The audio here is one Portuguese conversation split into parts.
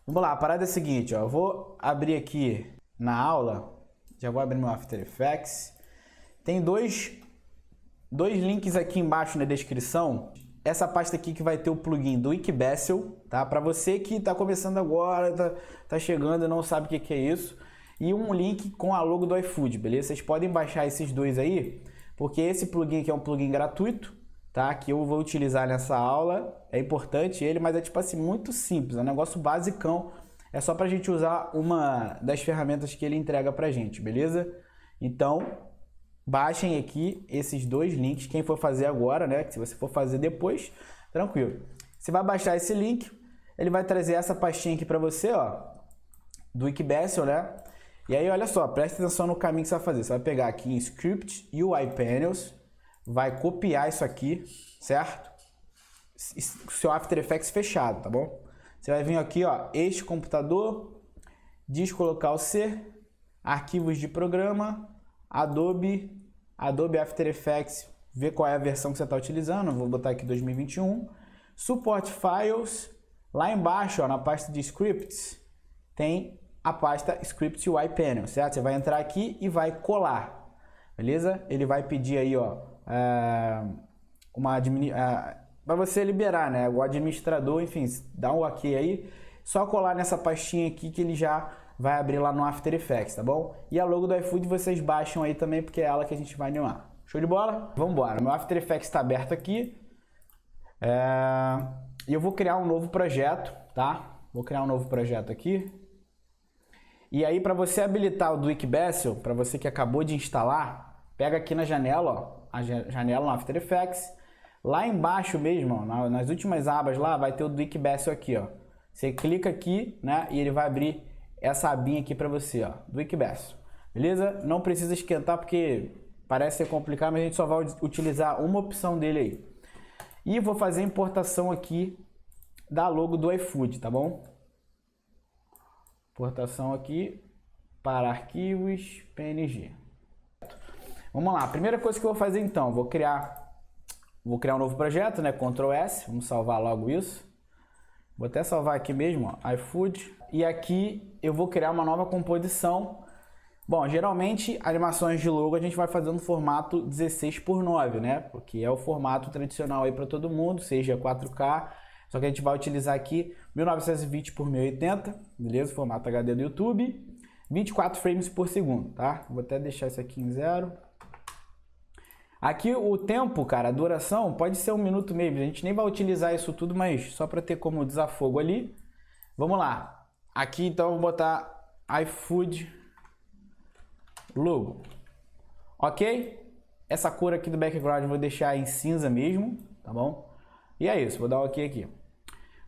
Vamos lá, a parada é a seguinte, ó. Eu vou abrir aqui na aula, já vou abrir meu After Effects. Tem dois links aqui embaixo na descrição. Essa pasta aqui que vai ter o plugin do Wikibessel, tá? Para você que está começando agora, tá chegando e não sabe o que é isso. E um link com a logo do iFood, beleza? Vocês podem baixar esses dois aí, porque esse plugin aqui é um plugin gratuito, tá? Que eu vou utilizar nessa aula. É importante ele, mas é tipo assim, muito simples, é um negócio basicão. É só pra gente usar uma das ferramentas que ele entrega pra gente, beleza? Então, baixem aqui esses dois links, quem for fazer agora, né? Se você for fazer depois, tranquilo. Você vai baixar esse link, ele vai trazer essa pastinha aqui pra você, ó, do Wikibessel, né? E aí, olha só, presta atenção no caminho que você vai fazer. Você vai pegar aqui em Script UI Panels, vai copiar isso aqui, certo? Seu After Effects fechado, tá bom? Você vai vir aqui, ó, este computador, disco local C, arquivos de programa, Adobe After Effects, ver qual é a versão que você está utilizando, vou botar aqui 2021, Support Files, lá embaixo, ó, na pasta de Scripts, tem a pasta Script UI Panel, certo? Você vai entrar aqui e vai colar, beleza? Ele vai pedir aí, ó, para você liberar, né? O administrador, enfim, dá um ok aí, só colar nessa pastinha aqui que ele já vai abrir lá no After Effects, tá bom? E a logo do iFood vocês baixam aí também, porque é ela que a gente vai animar. Show de bola? Vamos embora. Meu After Effects está aberto aqui. E eu vou criar um novo projeto, tá? Vou criar um novo projeto aqui. E aí, para você habilitar o do Wikibessel, para você que acabou de instalar, pega aqui na janela, ó, a janela no After Effects. Lá embaixo mesmo, ó, nas últimas abas lá, vai ter o do Wikibessel aqui, ó. Você clica aqui, né? E ele vai abrir essa abinha aqui para você, ó, do Wikibessel, beleza? Não precisa esquentar porque parece ser complicado, mas a gente só vai utilizar uma opção dele aí. E vou fazer a importação aqui da logo do iFood, tá bom? Importação aqui para arquivos PNG. Vamos lá, a primeira coisa que eu vou fazer então, vou criar um novo projeto, né? Ctrl S, vamos salvar logo isso. Vou até salvar aqui mesmo, ó, iFood. E aqui eu vou criar uma nova composição. Bom, geralmente animações de logo a gente vai fazer no formato 16:9, né? Porque é o formato tradicional aí para todo mundo, seja 4K. Só que a gente vai utilizar aqui 1920 por 1080, beleza? Formato HD do YouTube. 24 frames por segundo, tá? Vou até deixar isso aqui em 0. Aqui o tempo, cara, a duração pode ser 1 minuto mesmo. A gente nem vai utilizar isso tudo, mas só para ter como desafogo ali. Vamos lá. Aqui então eu vou botar iFood logo. Ok? Essa cor aqui do background eu vou deixar em cinza mesmo, tá bom? E é isso, vou dar um ok aqui.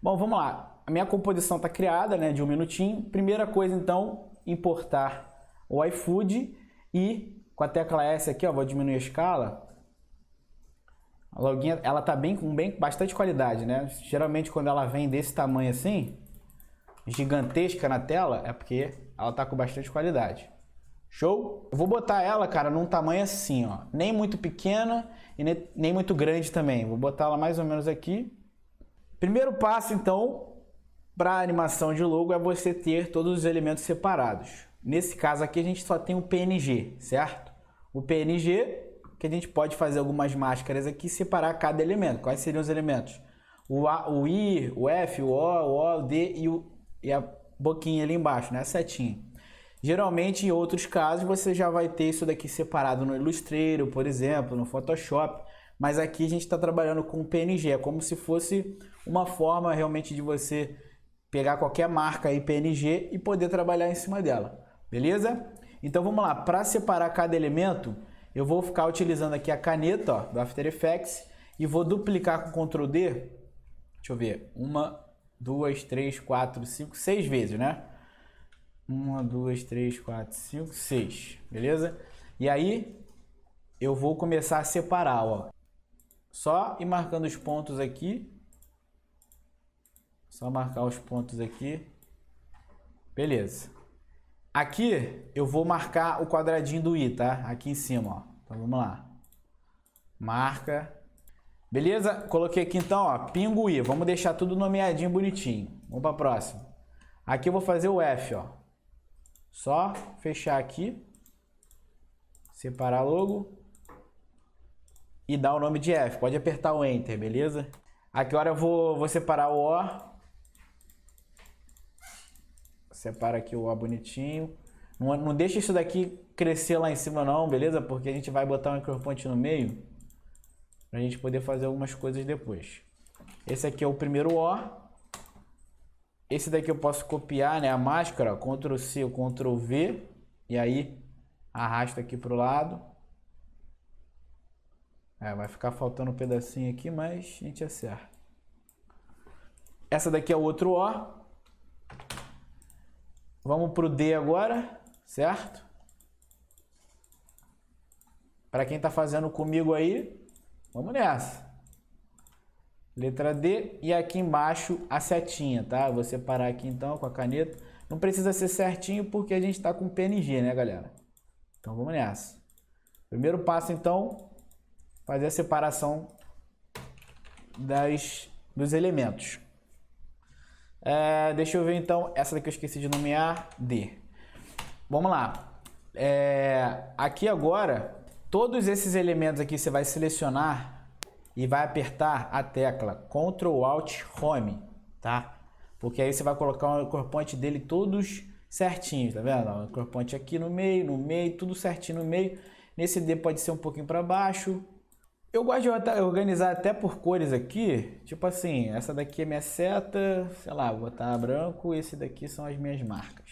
Bom, vamos lá. A minha composição está criada, né, de 1 minutinho. Primeira coisa então, importar o iFood e com a tecla S aqui, ó, vou diminuir a escala. A loguinha, ela tá com bastante qualidade, né? Geralmente quando ela vem desse tamanho assim, gigantesca na tela, é porque ela tá com bastante qualidade. Show? Eu vou botar ela, cara, num tamanho assim, ó. Nem muito pequena e nem muito grande também. Vou botar ela mais ou menos aqui. Primeiro passo, então, para a animação de logo é você ter todos os elementos separados. Nesse caso aqui a gente só tem o PNG, certo? O PNG, que a gente pode fazer algumas máscaras aqui e separar cada elemento. Quais seriam os elementos? O A, o I, o F, o O, o D e a boquinha ali embaixo, né? A setinha. Geralmente, em outros casos, você já vai ter isso daqui separado no Illustrator, por exemplo, no Photoshop. Mas aqui a gente está trabalhando com PNG. É como se fosse uma forma realmente de você pegar qualquer marca aí PNG e poder trabalhar em cima dela. Beleza? Então vamos lá. Para separar cada elemento, eu vou ficar utilizando aqui a caneta, ó, do After Effects e vou duplicar com Ctrl D. Deixa eu ver. 1, 2, 3, 4, 5, 6 vezes, né? 1, 2, 3, 4, 5, 6. Beleza? E aí eu vou começar a separar, ó. Só ir marcando os pontos aqui. Só marcar os pontos aqui. Beleza. Aqui eu vou marcar o quadradinho do I, tá? Aqui em cima, ó. Então vamos lá. Marca. Beleza? Coloquei aqui então, ó, pingo I. Vamos deixar tudo nomeadinho bonitinho. Vamos para a próxima. Aqui eu vou fazer o F, ó. Só fechar aqui, separar logo e dar o nome de F. Pode apertar o Enter, beleza? Aqui agora eu vou separar o O. Separa aqui o O bonitinho. Não deixa isso daqui crescer lá em cima não, beleza? Porque a gente vai botar um anchor point no meio pra gente poder fazer algumas coisas depois. Esse aqui é o primeiro O. Esse daqui eu posso copiar, né, a máscara, Ctrl C ou Ctrl V, e aí arrasta aqui pro lado. Vai ficar faltando um pedacinho aqui, mas a gente acerta. Essa daqui é o outro O. Vamos pro D agora, certo? Para quem tá fazendo comigo aí, vamos nessa. Letra D e aqui embaixo a setinha, tá? Vou separar aqui então com a caneta. Não precisa ser certinho porque a gente tá com PNG, né, galera? Então vamos nessa. Primeiro passo então, fazer a separação dos elementos. Deixa eu ver então, essa daqui eu esqueci de nomear, D. Vamos lá. Aqui agora, todos esses elementos aqui você vai selecionar e vai apertar a tecla Ctrl Alt Home, tá? Porque aí você vai colocar o anchor point dele todos certinhos, tá vendo? O anchor point aqui no meio, tudo certinho no meio. Nesse D pode ser um pouquinho para baixo. Eu gosto de organizar até por cores aqui, tipo assim, essa daqui é minha seta, sei lá, vou botar branco, esse daqui são as minhas marcas.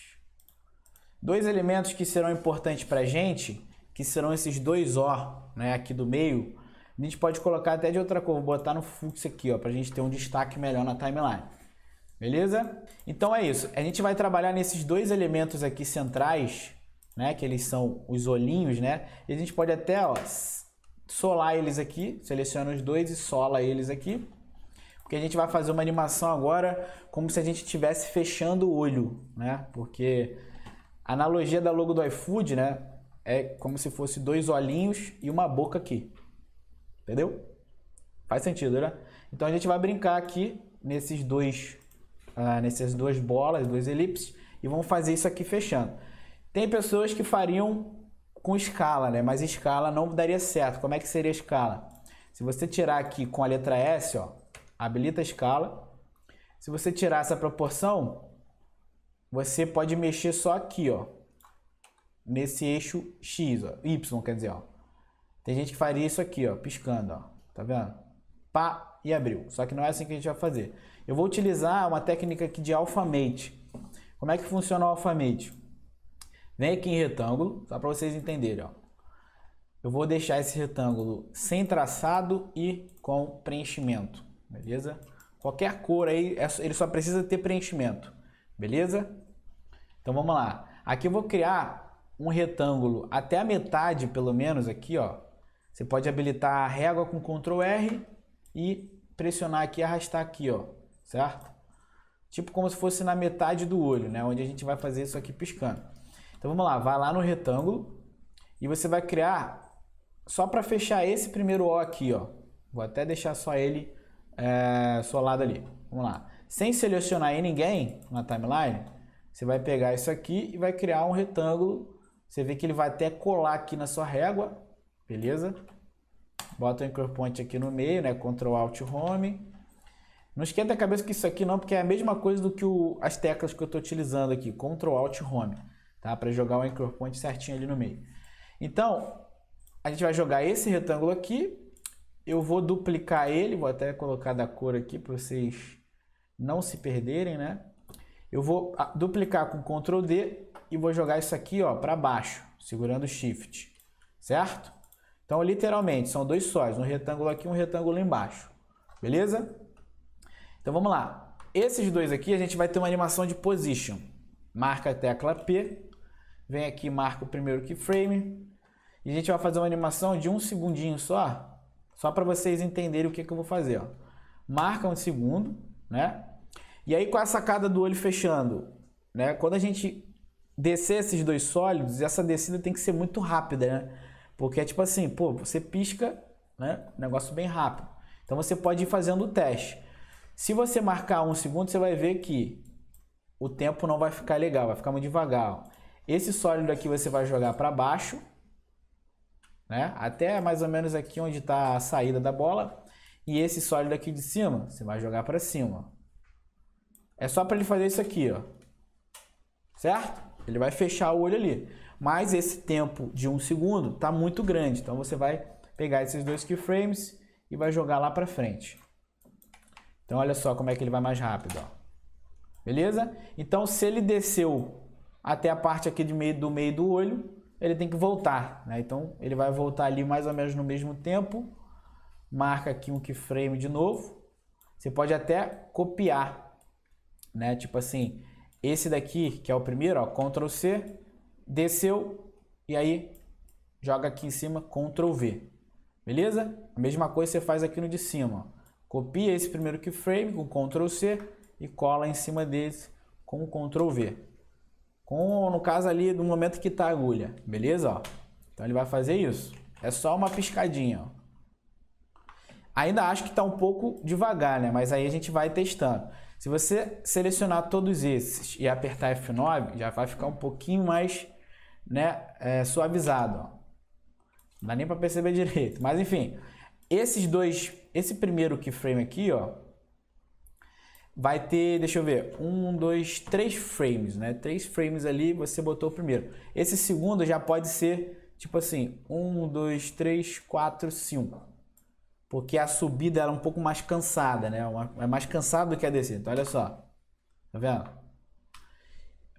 Dois elementos que serão importantes pra gente, que serão esses dois O, né, aqui do meio, a gente pode colocar até de outra cor, vou botar no fluxo aqui, ó, pra gente ter um destaque melhor na timeline. Beleza? Então é isso, a gente vai trabalhar nesses dois elementos aqui centrais, né, que eles são os olhinhos, né, e a gente pode até, ó, solar eles aqui, seleciona os dois e sola eles aqui, porque a gente vai fazer uma animação agora como se a gente estivesse fechando o olho, né, porque a analogia da logo do iFood, né, é como se fosse dois olhinhos e uma boca aqui. Entendeu? Faz sentido, né? Então a gente vai brincar aqui nessas duas bolas, duas elipses, e vamos fazer isso aqui fechando. Tem pessoas que fariam com escala, né? Mas escala não daria certo. Como é que seria a escala? Se você tirar aqui com a letra S, ó, habilita a escala. Se você tirar essa proporção, você pode mexer só aqui, ó, nesse eixo X, ó, Y, quer dizer, ó. Tem gente que faria isso aqui, ó, piscando, ó. Tá vendo? Pá, e abriu. Só que não é assim que a gente vai fazer. Eu vou utilizar uma técnica aqui de alfamate. Como é que funciona o alfamate? Vem aqui em retângulo, só para vocês entenderem, ó. Eu vou deixar esse retângulo sem traçado e com preenchimento, beleza? Qualquer cor aí, ele só precisa ter preenchimento, beleza? Então vamos lá. Aqui eu vou criar um retângulo até a metade, pelo menos, aqui, ó. Você pode habilitar a régua com Ctrl R e pressionar aqui e arrastar aqui, ó, certo? Tipo como se fosse na metade do olho, né? Onde a gente vai fazer isso aqui piscando. Então vamos lá, vai lá no retângulo e você vai criar, só para fechar esse primeiro O aqui, ó. Vou até deixar só ele solado ali. Vamos lá. Sem selecionar aí ninguém na timeline, você vai pegar isso aqui e vai criar um retângulo. Você vê que ele vai até colar aqui na sua régua. Beleza? Bota o anchor point aqui no meio, né? Ctrl Alt Home. Não esquenta a cabeça com isso aqui não, porque é a mesma coisa do que as teclas que eu estou utilizando aqui. Ctrl Alt Home, tá? Para jogar o anchor point certinho ali no meio. Então, a gente vai jogar esse retângulo aqui. Eu vou duplicar ele, vou até colocar da cor aqui para vocês não se perderem, né? Eu vou duplicar com Ctrl D e vou jogar isso aqui, ó, para baixo, segurando o Shift, certo? Então, literalmente, são dois sóis, um retângulo aqui e um retângulo embaixo. Beleza? Então, vamos lá. Esses dois aqui, a gente vai ter uma animação de Position. Marca a tecla P. Vem aqui, marca o primeiro keyframe. E a gente vai fazer uma animação de 1 segundinho só para vocês entenderem o que eu vou fazer. Ó. Marca 1 segundo, né? E aí, com a sacada do olho fechando, né? Quando a gente descer esses dois sólidos, essa descida tem que ser muito rápida, né? Porque é tipo assim, pô, você pisca, né? Negócio bem rápido. Então você pode ir fazendo o teste. Se você marcar 1 segundo, você vai ver que o tempo não vai ficar legal, vai ficar muito devagar. Ó. Esse sólido aqui você vai jogar para baixo, né? Até mais ou menos aqui onde está a saída da bola. E esse sólido aqui de cima, você vai jogar para cima. É só para ele fazer isso aqui, ó. Certo? Ele vai fechar o olho ali. Mas esse tempo de 1 segundo está muito grande. Então você vai pegar esses dois keyframes e vai jogar lá para frente. Então olha só como é que ele vai mais rápido, ó. Beleza? Então se ele desceu até a parte aqui do meio do olho, ele tem que voltar, né? Então ele vai voltar ali mais ou menos no mesmo tempo. Marca aqui um keyframe de novo. Você pode até copiar, né? Tipo assim, esse daqui, que é o primeiro, ó, Ctrl C, desceu e aí joga aqui em cima, Ctrl V. Beleza? A mesma coisa você faz aqui no de cima, ó. Copia esse primeiro keyframe com Ctrl C e cola em cima desse com Ctrl V. No caso ali do momento que está a agulha, beleza? Ó. Então ele vai fazer isso. É só uma piscadinha, ó. Ainda acho que está um pouco devagar, né? Mas aí a gente vai testando. Se você selecionar todos esses e apertar F9, já vai ficar um pouquinho mais, né, suavizado. Ó. Não dá nem para perceber direito. Mas enfim, esse primeiro keyframe aqui, ó, vai ter, deixa eu ver, 1, 2, 3 frames, né? 3 frames ali, você botou o primeiro. Esse segundo já pode ser, tipo assim, 1, 2, 3, 4, 5. Porque a subida era um pouco mais cansada, né? É mais cansado do que a descida. Então, olha só. Tá vendo?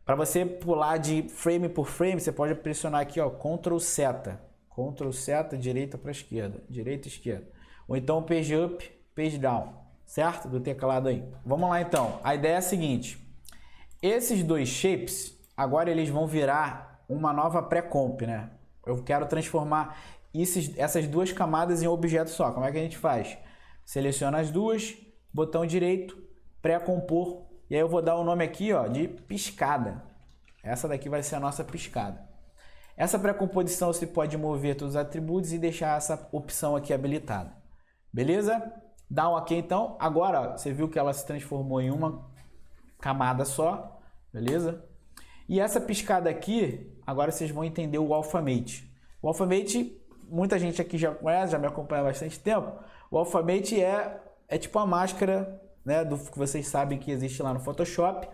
Para você pular de frame por frame, você pode pressionar aqui, ó, Ctrl seta. Ctrl seta, direita para esquerda. Direita, esquerda. Ou então page up, page down. Certo? Do teclado aí. Vamos lá, então. A ideia é a seguinte. Esses dois shapes, agora eles vão virar uma nova pré-comp, né? Eu quero transformar essas duas camadas em um objeto só. Como é que a gente faz? Seleciona as duas, botão direito, pré-compor, e aí eu vou dar o nome aqui, ó, de piscada. Essa daqui vai ser a nossa piscada. Essa pré-composição você pode mover todos os atributos e deixar essa opção aqui habilitada. Beleza? Dá um OK então. Agora, ó, você viu que ela se transformou em uma camada só, beleza? E essa piscada aqui, agora vocês vão entender o Alphamate. O Alphamate, muita gente aqui já conhece, já me acompanha há bastante tempo. O Alphamate é tipo a máscara, né, do que vocês sabem que existe lá no Photoshop.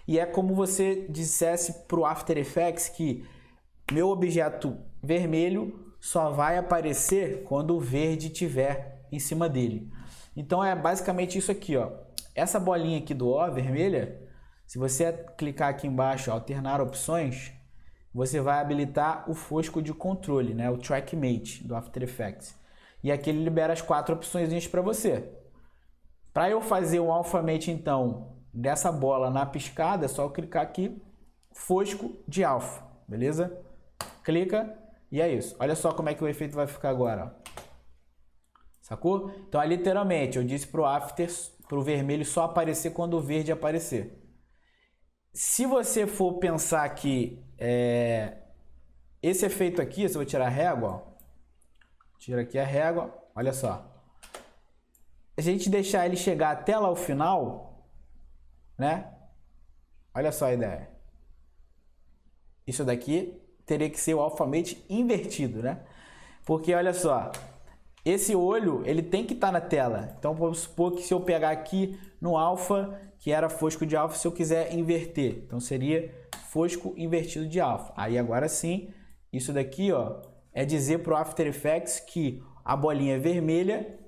E é como você dissesse para o After Effects que meu objeto vermelho só vai aparecer quando o verde estiver em cima dele. Então é basicamente isso aqui, ó. Essa bolinha aqui do O, vermelha, se você clicar aqui embaixo, alternar opções, você vai habilitar o fosco de controle, né? O Track Mate do After Effects. E aqui ele libera as 4 opções para você. Para eu fazer um Alphamate, então, dessa bola na piscada, é só eu clicar aqui, fosco de alfa, beleza? Clica e é isso. Olha só como é que o efeito vai ficar agora, ó. Sacou? Então, literalmente, eu disse pro After, pro vermelho só aparecer quando o verde aparecer. Se você for pensar que esse efeito aqui, se eu vou tirar a régua, ó, tira aqui a régua, olha só. A gente deixar ele chegar até lá o final, né? Olha só a ideia. Isso daqui teria que ser o Alphamate invertido, né? Porque olha só, esse olho, ele tem que estar na tela. Então, vamos supor que se eu pegar aqui no alfa, que era fosco de alfa, se eu quiser inverter, então seria fosco invertido de alfa. Aí agora sim, isso daqui, ó, é dizer para o After Effects que a bolinha é vermelha,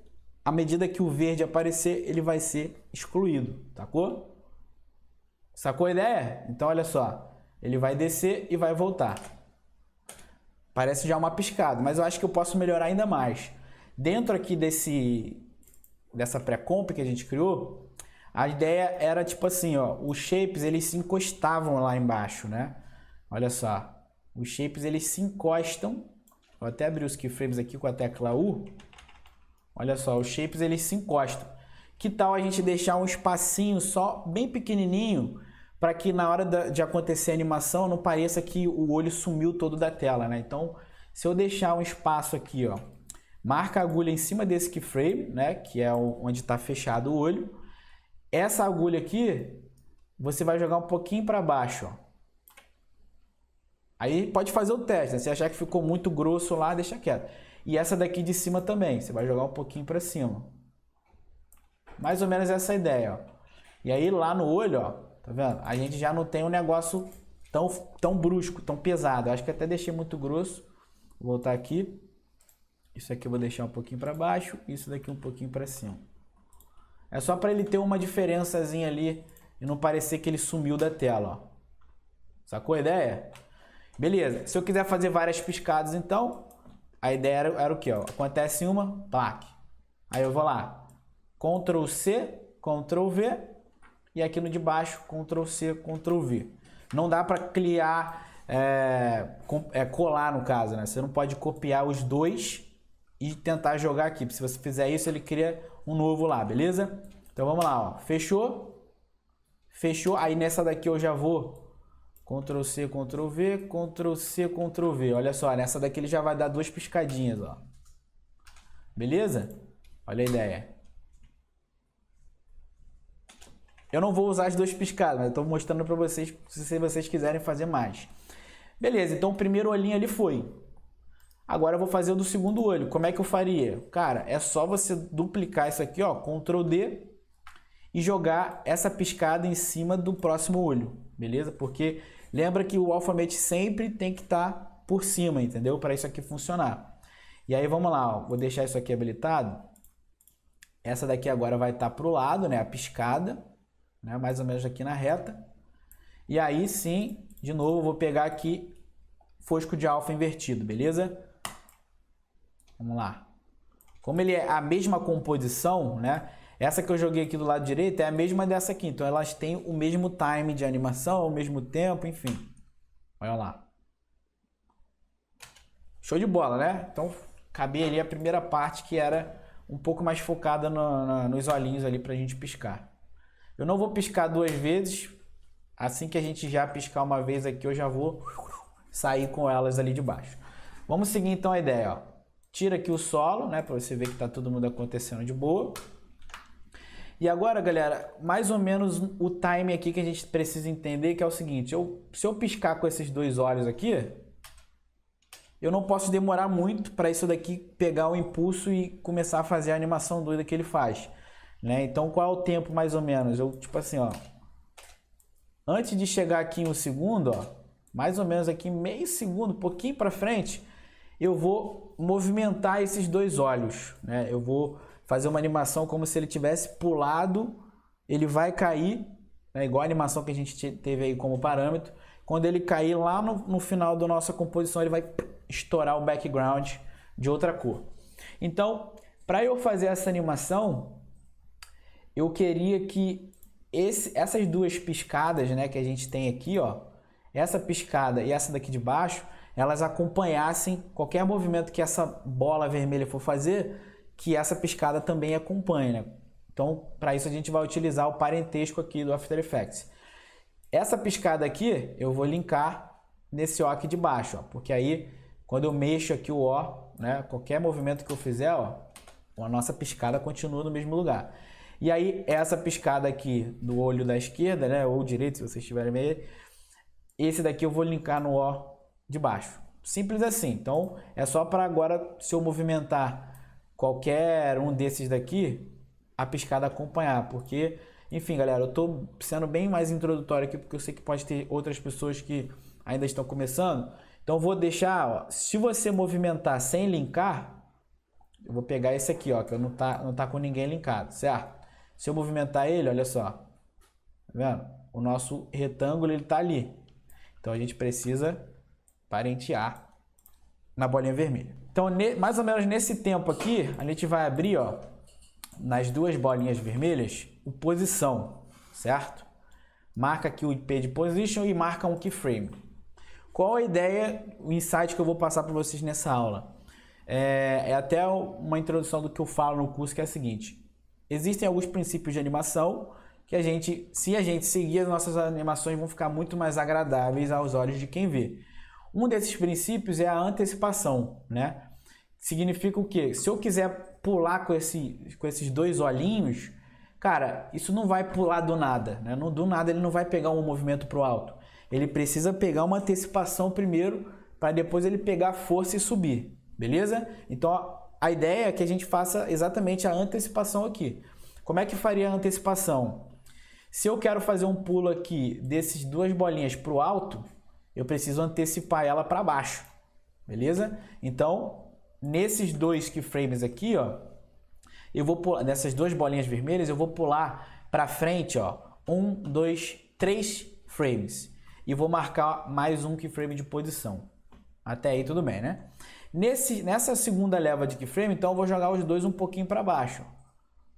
à medida que o verde aparecer, ele vai ser excluído, sacou? Sacou a ideia? Então, olha só, ele vai descer e vai voltar. Parece já uma piscada, mas eu acho que eu posso melhorar ainda mais. Dentro aqui dessa pré-comp que a gente criou, a ideia era tipo assim, ó, os shapes eles se encostavam lá embaixo, né? Olha só, os shapes eles se encostam. Vou até abrir os keyframes aqui com a tecla U. Olha só, os shapes eles se encostam. Que tal a gente deixar um espacinho só bem pequenininho para que na hora de acontecer a animação não pareça que o olho sumiu todo da tela, né? Então, se eu deixar um espaço aqui, ó, marca a agulha em cima desse keyframe, né, que é onde está fechado o olho. Essa agulha aqui você vai jogar um pouquinho para baixo, ó. Aí pode fazer o teste, né? Se achar que ficou muito grosso lá, deixa quieto. E essa daqui de cima também, você vai jogar um pouquinho para cima. Mais ou menos essa ideia, ó. E aí lá no olho, ó, tá vendo? A gente já não tem um negócio tão brusco, tão pesado. Eu acho que até deixei muito grosso. Vou voltar aqui. Isso aqui eu vou deixar um pouquinho para baixo, isso daqui um pouquinho para cima. É só para ele ter uma diferençazinha ali e não parecer que ele sumiu da tela, ó. Sacou a ideia? Beleza, se eu quiser fazer várias piscadas, então, a ideia era o que? Acontece uma, plaque. Aí eu vou lá, Ctrl C, Ctrl V, e aqui no de baixo, Ctrl C, Ctrl V. Não dá para criar, colar no caso, né? Você não pode copiar os dois e tentar jogar aqui. Se você fizer isso, ele cria um novo lá, beleza? Então vamos lá, ó. Fechou? Fechou. Aí nessa daqui eu já vou Ctrl C, Ctrl V, Ctrl C, Ctrl V. Olha só, nessa daqui ele já vai dar duas piscadinhas, ó. Beleza? Olha a ideia. Eu não vou usar as duas piscadas, mas eu estou mostrando para vocês se vocês quiserem fazer mais. Beleza, então o primeiro olhinho ali foi. Agora eu vou fazer o do segundo olho. Como é que eu faria? Cara, é só você duplicar isso aqui, ó, Ctrl D, e jogar essa piscada em cima do próximo olho, beleza? Porque lembra que o alfamate sempre tem que estar por cima, entendeu? Para isso aqui funcionar. E aí vamos lá, ó, vou deixar isso aqui habilitado. Essa daqui agora vai estar para o lado, né? A piscada, né? Mais ou menos aqui na reta. E aí sim, de novo, eu vou pegar aqui fosco de alfa invertido, beleza? Vamos lá. Como ele é a mesma composição, né? Essa que eu joguei aqui do lado direito é a mesma dessa aqui. Então elas têm o mesmo time de animação, o mesmo tempo, enfim. Olha lá. Show de bola, né? Então cabia ali a primeira parte que era um pouco mais focada nos olhinhos ali pra gente piscar. Eu não vou piscar duas vezes. Assim que a gente já piscar uma vez aqui, eu já vou sair com elas ali de baixo. Vamos seguir então a ideia, ó. Tira aqui o solo, né? Pra você ver que tá todo mundo acontecendo de boa. E agora, galera, mais ou menos o time aqui que a gente precisa entender, que é o seguinte, se eu piscar com esses dois olhos aqui, eu não posso demorar muito para isso daqui pegar o impulso e começar a fazer a animação doida que ele faz, né? Então, qual é o tempo mais ou menos? Eu, tipo assim, ó, antes de chegar aqui em um segundo, ó, mais ou menos aqui meio segundo, um pouquinho para frente, eu vou movimentar esses dois olhos, né? Eu vou fazer uma animação como se ele tivesse pulado, ele vai cair, né? Igual a animação que a gente teve aí como parâmetro. Quando ele cair lá no final da nossa composição, ele vai estourar o background de outra cor. Então, para eu fazer essa animação, eu queria que essas duas piscadas, né, que a gente tem aqui, ó, essa piscada e essa daqui de baixo, elas acompanhassem qualquer movimento que essa bola vermelha for fazer, que essa piscada também acompanha, né? Então, para isso a gente vai utilizar o parentesco aqui do After Effects. Essa piscada aqui, eu vou linkar nesse O aqui de baixo, ó, porque aí, quando eu mexo aqui o O, né, qualquer movimento que eu fizer, ó, a nossa piscada continua no mesmo lugar. E aí, essa piscada aqui do olho da esquerda, né, ou direito, se vocês tiverem meio, esse daqui eu vou linkar no O de baixo. Simples assim. Então, é só para agora, se eu movimentar qualquer um desses daqui, a piscada acompanhar, porque, enfim, galera, eu estou sendo bem mais introdutório aqui, porque eu sei que pode ter outras pessoas que ainda estão começando, então vou deixar, ó, se você movimentar sem linkar, eu vou pegar esse aqui, ó, que não tá com ninguém linkado, certo? Se eu movimentar ele, olha só, tá vendo? O nosso retângulo, ele tá ali, então a gente precisa parentear na bolinha vermelha. Então, mais ou menos nesse tempo aqui, a gente vai abrir, ó, nas duas bolinhas vermelhas, o posição, certo? Marca aqui o IP de position e marca um keyframe. Qual a ideia, o insight que eu vou passar para vocês nessa aula? É até uma introdução do que eu falo no curso, que é a seguinte. Existem alguns princípios de animação que se a gente seguir, as nossas animações vão ficar muito mais agradáveis aos olhos de quem vê. Um desses princípios é a antecipação, né? Significa o quê? Se eu quiser pular com esses dois olhinhos, Cara, isso não vai pular do nada, né? Do nada ele não vai pegar um movimento para o alto. Ele precisa pegar uma antecipação primeiro para depois ele pegar força e subir, beleza? Então a ideia é que a gente faça exatamente a antecipação aqui. Como é que faria a antecipação? Se eu quero fazer um pulo aqui desses duas bolinhas para o alto, eu preciso antecipar ela para baixo, beleza? Então, nesses dois keyframes aqui, ó, eu vou pular, nessas duas bolinhas vermelhas, eu vou pular para frente, ó, 1, 2, 3 frames. E vou marcar mais um keyframe de posição. Até aí tudo bem, né? Nessa segunda leva de keyframe, então eu vou jogar os dois um pouquinho para baixo.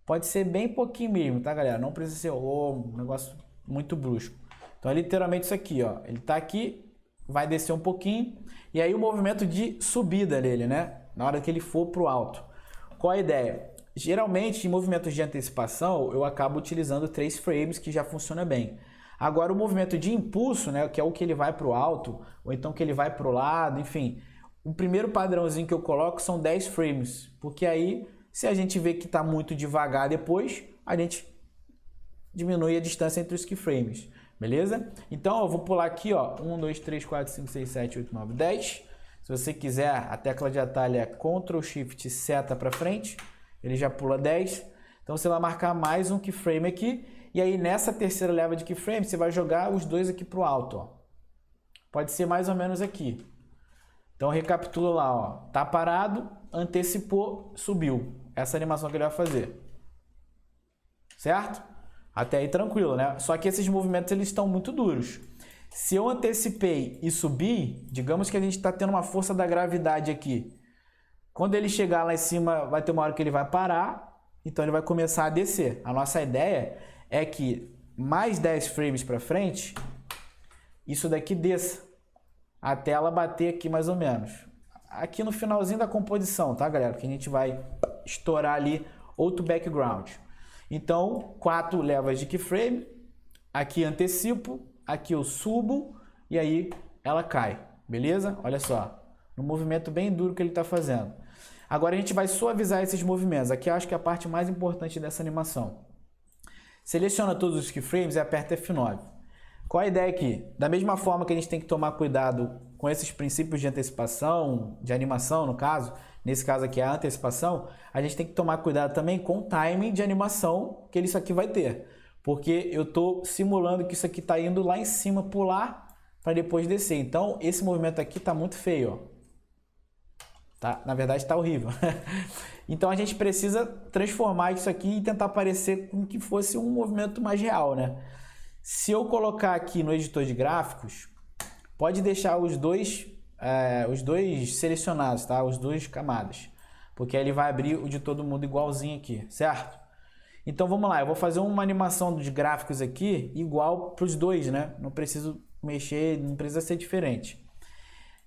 Pode ser bem pouquinho mesmo, tá, galera? Não precisa ser um negócio muito brusco. Então é literalmente isso aqui, ó. Ele tá aqui, vai descer um pouquinho. E aí o movimento de subida dele, né? Na hora que ele for pro alto. Qual a ideia? Geralmente, em movimentos de antecipação, eu acabo utilizando 3 frames, que já funciona bem. Agora, o movimento de impulso, né, que é o que ele vai para o alto, ou então que ele vai para o lado, enfim. O primeiro padrãozinho que eu coloco são 10 frames, porque aí, se a gente vê que está muito devagar depois, a gente diminui a distância entre os keyframes, beleza? Então, eu vou pular aqui, ó, 1, 2, 3, 4, 5, 6, 7, 8, 9, 10. Se você quiser, a tecla de atalho é Ctrl Shift seta para frente, ele já pula 10. Então, você vai marcar mais um keyframe aqui. E aí, nessa terceira leva de keyframe, você vai jogar os dois aqui para o alto. Ó. Pode ser mais ou menos aqui. Então, recapitula lá. Ó. Tá parado, antecipou, subiu. Essa animação que ele vai fazer. Certo? Até aí tranquilo, né? Só que esses movimentos eles estão muito duros. Se eu antecipei e subi, digamos que a gente está tendo uma força da gravidade aqui. Quando ele chegar lá em cima, vai ter uma hora que ele vai parar. Então, ele vai começar a descer. A nossa ideia é que mais 10 frames para frente, isso daqui desça, até ela bater aqui mais ou menos. Aqui no finalzinho da composição, tá, galera? Que a gente vai estourar ali outro background. Então, 4 levas de keyframe, aqui antecipo, aqui eu subo e aí ela cai, beleza? Olha só, no movimento bem duro que ele está fazendo. Agora a gente vai suavizar esses movimentos. Aqui eu acho que é a parte mais importante dessa animação. Seleciona todos os keyframes e aperta F9. Qual a ideia aqui? Da mesma forma que a gente tem que tomar cuidado com esses princípios de antecipação, de animação no caso, nesse caso aqui é a antecipação, a gente tem que tomar cuidado também com o timing de animação que isso aqui vai ter. Porque eu estou simulando que isso aqui está indo lá em cima, pular, para depois descer. Então, esse movimento aqui está muito feio, ó. Tá? Na verdade, está horrível. Então, a gente precisa transformar isso aqui e tentar parecer como que fosse um movimento mais real, né? Se eu colocar aqui no editor de gráficos, pode deixar os dois selecionados, tá? Os dois camadas. Porque aí ele vai abrir o de todo mundo igualzinho aqui, certo? Então, vamos lá. Eu vou fazer uma animação dos gráficos aqui igual para os dois, né? Não preciso mexer, não precisa ser diferente.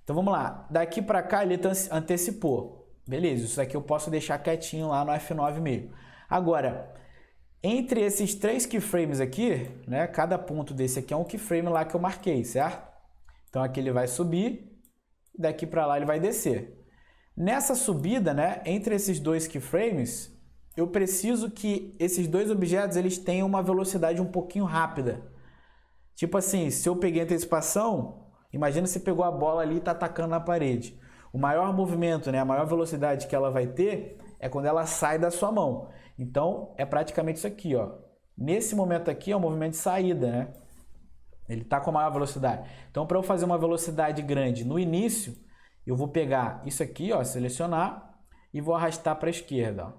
Então vamos lá, daqui para cá ele antecipou, beleza, isso aqui eu posso deixar quietinho lá no F9 mesmo. Agora, entre esses 3 keyframes aqui, né, cada ponto desse aqui é um keyframe lá que eu marquei, certo? Então aqui ele vai subir, daqui para lá ele vai descer. Nessa subida, né, entre esses 2 keyframes, eu preciso que esses 2 objetos eles tenham uma velocidade um pouquinho rápida. Tipo assim, se eu peguei antecipação... Imagina se pegou a bola ali e está atacando na parede. O maior movimento, né, a maior velocidade que ela vai ter é quando ela sai da sua mão. Então, é praticamente isso aqui, ó. Nesse momento aqui é um movimento de saída, né? Ele está com a maior velocidade. Então, para eu fazer uma velocidade grande no início, eu vou pegar isso aqui, ó, selecionar e vou arrastar para a esquerda, ó.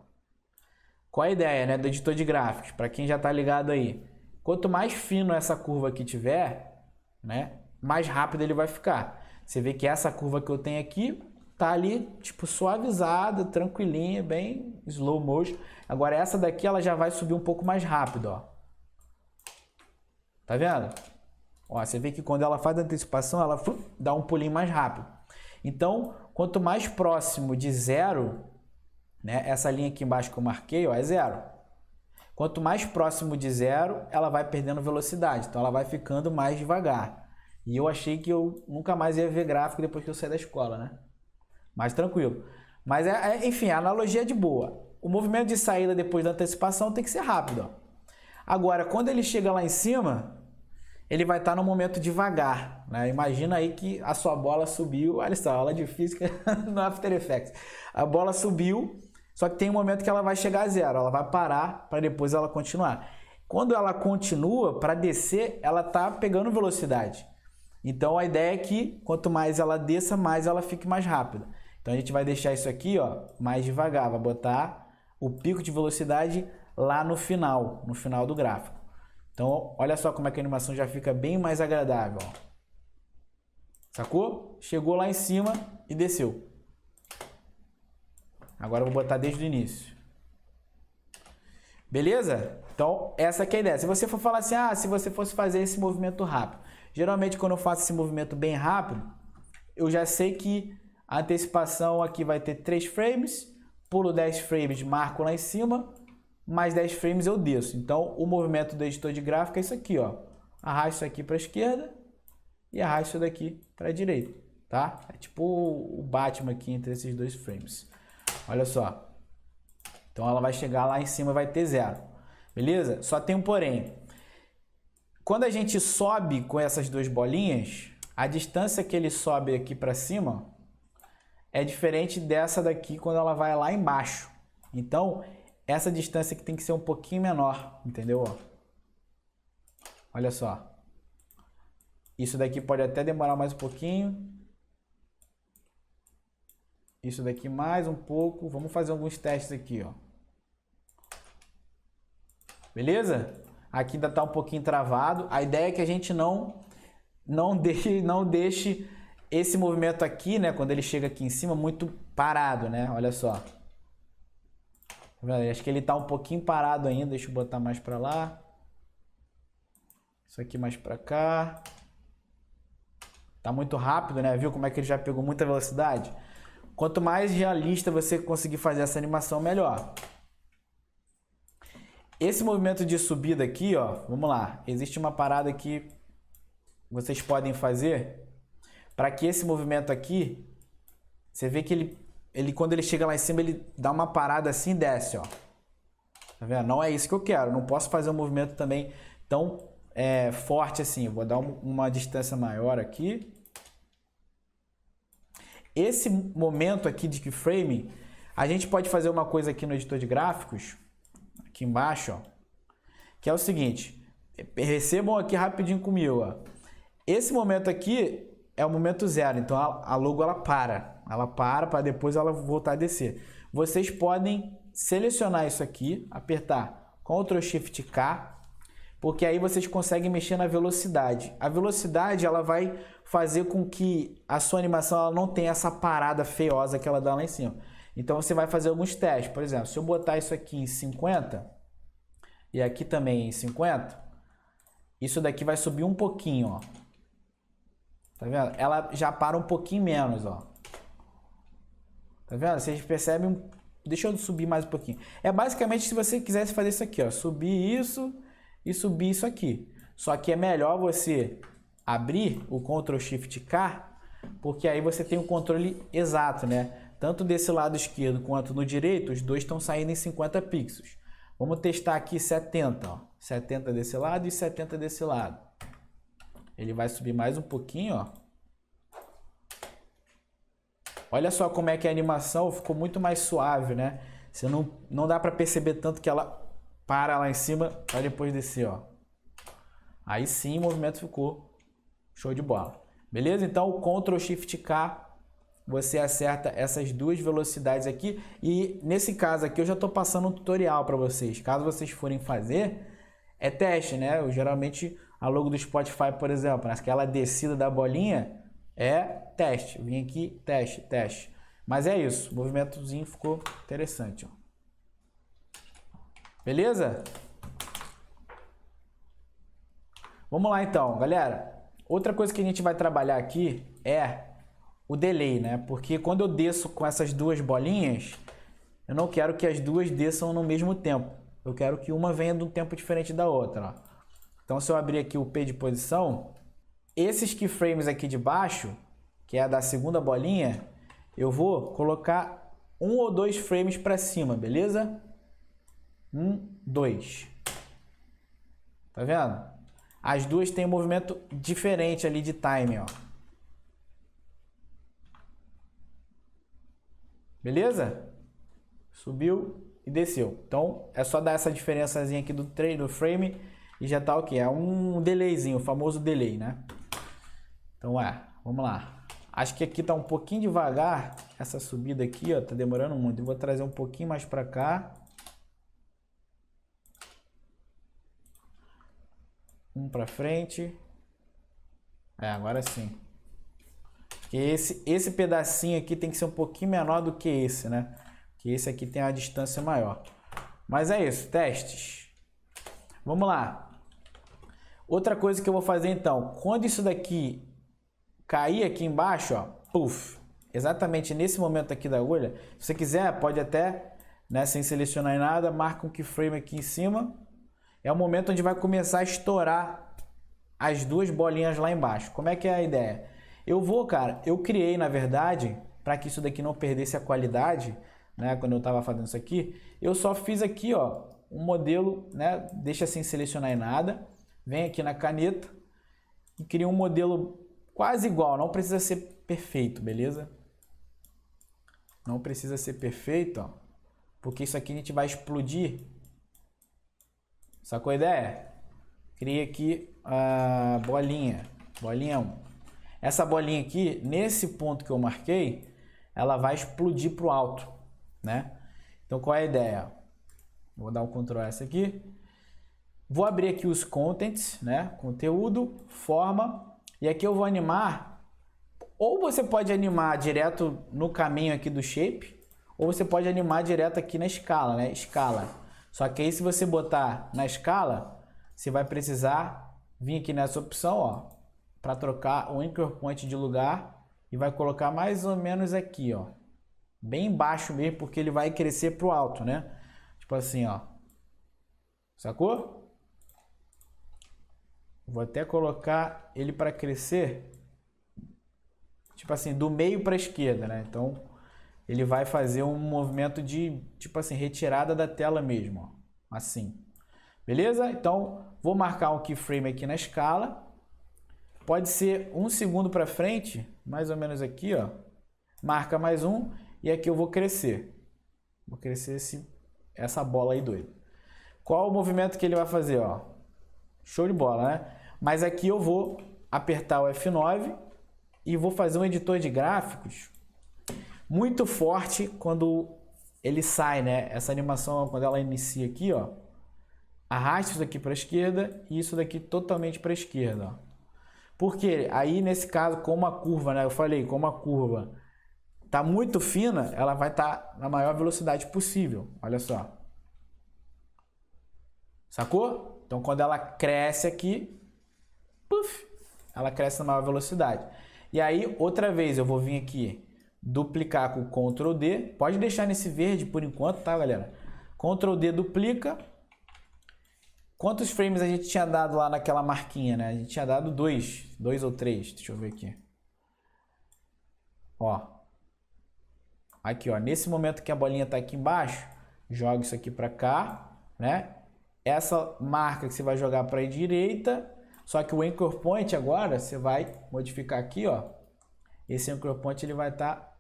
Qual a ideia, né, do editor de gráficos? Para quem já está ligado aí. Quanto mais fino essa curva aqui tiver, né, mais rápido ele vai ficar. Você vê que essa curva que eu tenho aqui tá ali, tipo, suavizada, tranquilinha, bem slow motion. Agora essa daqui, ela já vai subir um pouco mais rápido, ó. Tá vendo? Ó, você vê que quando ela faz a antecipação, ela dá um pulinho mais rápido. Então, quanto mais próximo de 0, né, essa linha aqui embaixo que eu marquei, ó, é 0. Quanto mais próximo de 0, ela vai perdendo velocidade. Então, ela vai ficando mais devagar. E eu achei que eu nunca mais ia ver gráfico depois que eu saí da escola, né? Mais tranquilo. Mas, enfim, a analogia é de boa. O movimento de saída depois da antecipação tem que ser rápido, ó. Agora, quando ele chega lá em cima, ele vai estar no momento devagar, né? Imagina aí que a sua bola subiu, olha só, aula de física no After Effects. A bola subiu, só que tem um momento que ela vai chegar a zero, ela vai parar para depois ela continuar. Quando ela continua, para descer, ela está pegando velocidade. Então a ideia é que quanto mais ela desça, mais ela fique mais rápida. Então a gente vai deixar isso aqui, ó, mais devagar, vai botar o pico de velocidade lá no final do gráfico. Então, olha só como é que a animação já fica bem mais agradável. Ó. Sacou? Chegou lá em cima e desceu. Agora eu vou botar desde o início. Beleza? Então, essa aqui é a ideia. Se você for falar assim, se você fosse fazer esse movimento rápido. Geralmente, quando eu faço esse movimento bem rápido, eu já sei que a antecipação aqui vai ter 3 frames, pulo 10 frames, marco lá em cima, mais 10 frames eu desço. Então, o movimento do editor de gráfico é isso aqui, ó. Arrasto isso aqui para a esquerda e arrasto isso daqui para a direita, tá? É tipo o Batman aqui entre esses 2 frames. Olha só. Então, ela vai chegar lá em cima e vai ter 0. Beleza? Só tem um porém. Quando a gente sobe com essas 2 bolinhas, a distância que ele sobe aqui para cima é diferente dessa daqui quando ela vai lá embaixo. Então, essa distância aqui tem que ser um pouquinho menor, entendeu? Olha só. Isso daqui pode até demorar mais um pouquinho. Isso daqui mais um pouco. Vamos fazer alguns testes aqui, ó. Beleza? Aqui ainda está um pouquinho travado. A ideia é que a gente não deixe esse movimento aqui, né, quando ele chega aqui em cima, muito parado, né? Olha só. Acho que ele está um pouquinho parado ainda. Deixa eu botar mais para lá. Isso aqui mais para cá. Tá muito rápido, né? Viu como é que ele já pegou muita velocidade? Quanto mais realista você conseguir fazer essa animação, melhor. Esse movimento de subida aqui, ó, vamos lá. Existe uma parada que vocês podem fazer para que esse movimento aqui, você vê que ele quando ele chega lá em cima, ele dá uma parada assim e desce, ó. Tá vendo? Não é isso que eu quero. Não posso fazer um movimento também tão forte assim. Eu vou dar uma distância maior aqui. Esse momento aqui de keyframe, a gente pode fazer uma coisa aqui no editor de gráficos, aqui embaixo, ó, que é o seguinte, recebam aqui rapidinho comigo, ó. Esse momento aqui é o momento 0, então a logo ela para depois ela voltar a descer. Vocês podem selecionar isso aqui, apertar Ctrl Shift K, porque aí vocês conseguem mexer na velocidade. A velocidade ela vai fazer com que a sua animação ela não tenha essa parada feiosa que ela dá lá em cima. Então você vai fazer alguns testes. Por exemplo, se eu botar isso aqui em 50 e aqui também em 50, isso daqui vai subir um pouquinho, ó. Tá vendo? Ela já para um pouquinho menos, ó. Tá vendo? Vocês percebem? Deixa eu subir mais um pouquinho. É basicamente se você quisesse fazer isso aqui, ó, subir isso e subir isso aqui. Só que é melhor você abrir o Ctrl Shift K, porque aí você tem o controle exato, né? Tanto desse lado esquerdo quanto no direito, os dois estão saindo em 50 pixels. Vamos testar aqui 70, ó. 70 desse lado e 70 desse lado. Ele vai subir mais um pouquinho, ó. Olha só como é que a animação ficou muito mais suave, né? Você não dá para perceber tanto que ela para lá em cima para depois descer, ó. Aí sim o movimento ficou show de bola. Beleza? Então o Ctrl Shift K você acerta essas 2 velocidades aqui. E nesse caso aqui eu já estou passando um tutorial para vocês. Caso vocês forem fazer, é teste, né? Eu geralmente a logo do Spotify, por exemplo, naquela descida da bolinha, é teste. Eu vim aqui, teste, teste. Mas é isso, o movimentozinho ficou interessante, ó. Beleza? Vamos lá então, galera. Outra coisa que a gente vai trabalhar aqui é o delay, né? Porque quando eu desço com essas 2 bolinhas, eu não quero que as 2 desçam no mesmo tempo. Eu quero que uma venha de um tempo diferente da outra, ó. Então, se eu abrir aqui o P de posição, esses keyframes aqui de baixo, que é a da segunda bolinha, eu vou colocar 1 ou 2 frames para cima, beleza? 1, 2. Tá vendo? As duas têm um movimento diferente ali de timing, ó. Beleza? Subiu e desceu. Então, é só dar essa diferençazinha aqui do frame e já tá ok. É um delayzinho, o famoso delay, né? Então, vamos lá. Acho que aqui tá um pouquinho devagar, essa subida aqui, ó, tá demorando muito. Eu vou trazer um pouquinho mais pra cá. Um pra frente. Agora sim. Esse pedacinho aqui tem que ser um pouquinho menor do que esse, né? Que esse aqui tem uma distância maior. Mas é isso, testes. Vamos lá. Outra coisa que eu vou fazer então, quando isso daqui cair aqui embaixo, ó, puff, exatamente nesse momento aqui da agulha, se você quiser, pode até, né, sem selecionar nada, marca um keyframe aqui em cima. É o momento onde vai começar a estourar as duas bolinhas lá embaixo. Como é que é a ideia? Eu criei, na verdade, para que isso daqui não perdesse a qualidade, né, quando eu estava fazendo isso aqui, eu só fiz aqui, ó, um modelo, né, deixa sem selecionar nada, vem aqui na caneta e cria um modelo quase igual, não precisa ser perfeito, beleza? Não precisa ser perfeito, ó, porque isso aqui a gente vai explodir. Sacou a ideia? Cria aqui a bolinha 1. Essa bolinha aqui, nesse ponto que eu marquei, ela vai explodir para o alto, né? Então, qual é a ideia? Vou dar um Ctrl S aqui. Vou abrir aqui os contents, né? Conteúdo, forma. E aqui eu vou animar. Ou você pode animar direto no caminho aqui do shape, ou você pode animar direto aqui na escala, né? Escala. Só que aí, se você botar na escala, você vai precisar vir aqui nessa opção, ó, para trocar o anchor point de lugar e vai colocar mais ou menos aqui, ó, bem baixo mesmo, porque ele vai crescer pro alto, né? Tipo assim, ó, sacou? Vou até colocar ele para crescer, tipo assim, do meio para a esquerda, né? Então ele vai fazer um movimento de, tipo assim, retirada da tela mesmo, ó, assim. Beleza? Então vou marcar um keyframe aqui na escala. Pode ser 1 segundo para frente, mais ou menos aqui, ó. Marca mais um e aqui eu vou crescer. Vou crescer essa bola aí doida. Qual o movimento que ele vai fazer, ó? Show de bola, né? Mas aqui eu vou apertar o F9 e vou fazer um editor de gráficos muito forte quando ele sai, né? Essa animação, quando ela inicia aqui, ó. Arrasta isso daqui para a esquerda e isso daqui totalmente para a esquerda, ó. Porque aí, nesse caso, como a curva, né? Eu falei, como a curva tá muito fina, ela vai estar na maior velocidade possível. Olha só. Sacou? Então, quando ela cresce aqui, puff, ela cresce na maior velocidade. E aí, outra vez, eu vou vir aqui, duplicar com Ctrl D. Pode deixar nesse verde por enquanto, tá, galera? Ctrl D duplica. Quantos frames a gente tinha dado lá naquela marquinha, né? A gente tinha dado 2 ou 3. Deixa eu ver aqui. Ó. Aqui, ó. Nesse momento que a bolinha tá aqui embaixo, joga isso aqui para cá, né? Essa marca que você vai jogar para a direita, só que o anchor point agora você vai modificar aqui, ó. Esse anchor point ele vai estar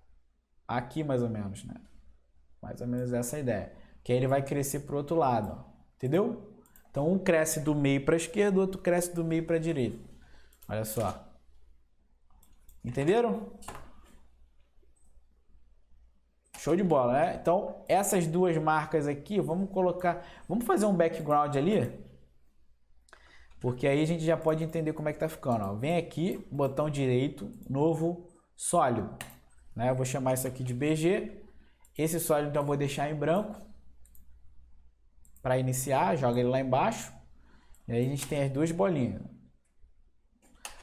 aqui mais ou menos, né? Mais ou menos essa ideia. Que aí ele vai crescer pro outro lado, ó. Entendeu? Então, um cresce do meio para a esquerda, o outro cresce do meio para a direita. Olha só. Entenderam? Show de bola, né? Então, essas duas marcas aqui, vamos colocar... Vamos fazer um background ali. Porque aí a gente já pode entender como é que tá ficando, ó. Vem aqui, botão direito, novo, sólido. Né? Eu vou chamar isso aqui de BG. Esse sólido, então, eu vou deixar em branco. Para iniciar, joga ele lá embaixo. E aí a gente tem as duas bolinhas.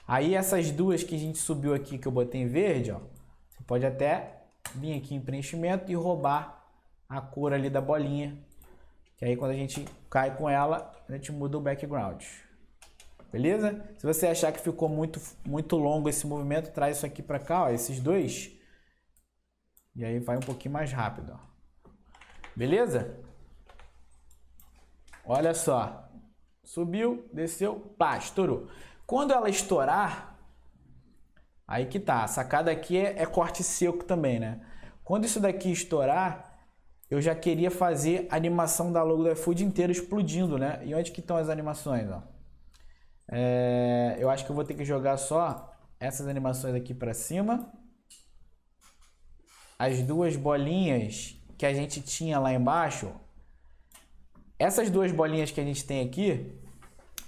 Aí essas duas que a gente subiu aqui, que eu botei em verde, ó. Você pode até vir aqui em preenchimento e roubar a cor ali da bolinha. Que aí quando a gente cai com ela, a gente muda o background. Beleza? Se você achar que ficou muito longo esse movimento, traz isso aqui para cá, ó, esses dois. E aí vai um pouquinho mais rápido, ó. Beleza? Olha só, Subiu, desceu, pá, estourou. Quando ela estourar, aí que tá. A sacada aqui é corte seco também, né? Quando isso daqui estourar, eu já queria fazer a animação da logo do iFood inteira explodindo, né? E onde que estão as animações, ó? Eu acho que eu vou ter que jogar só essas animações aqui pra cima. As duas bolinhas que a gente tinha lá embaixo. Essas duas bolinhas que a gente tem aqui,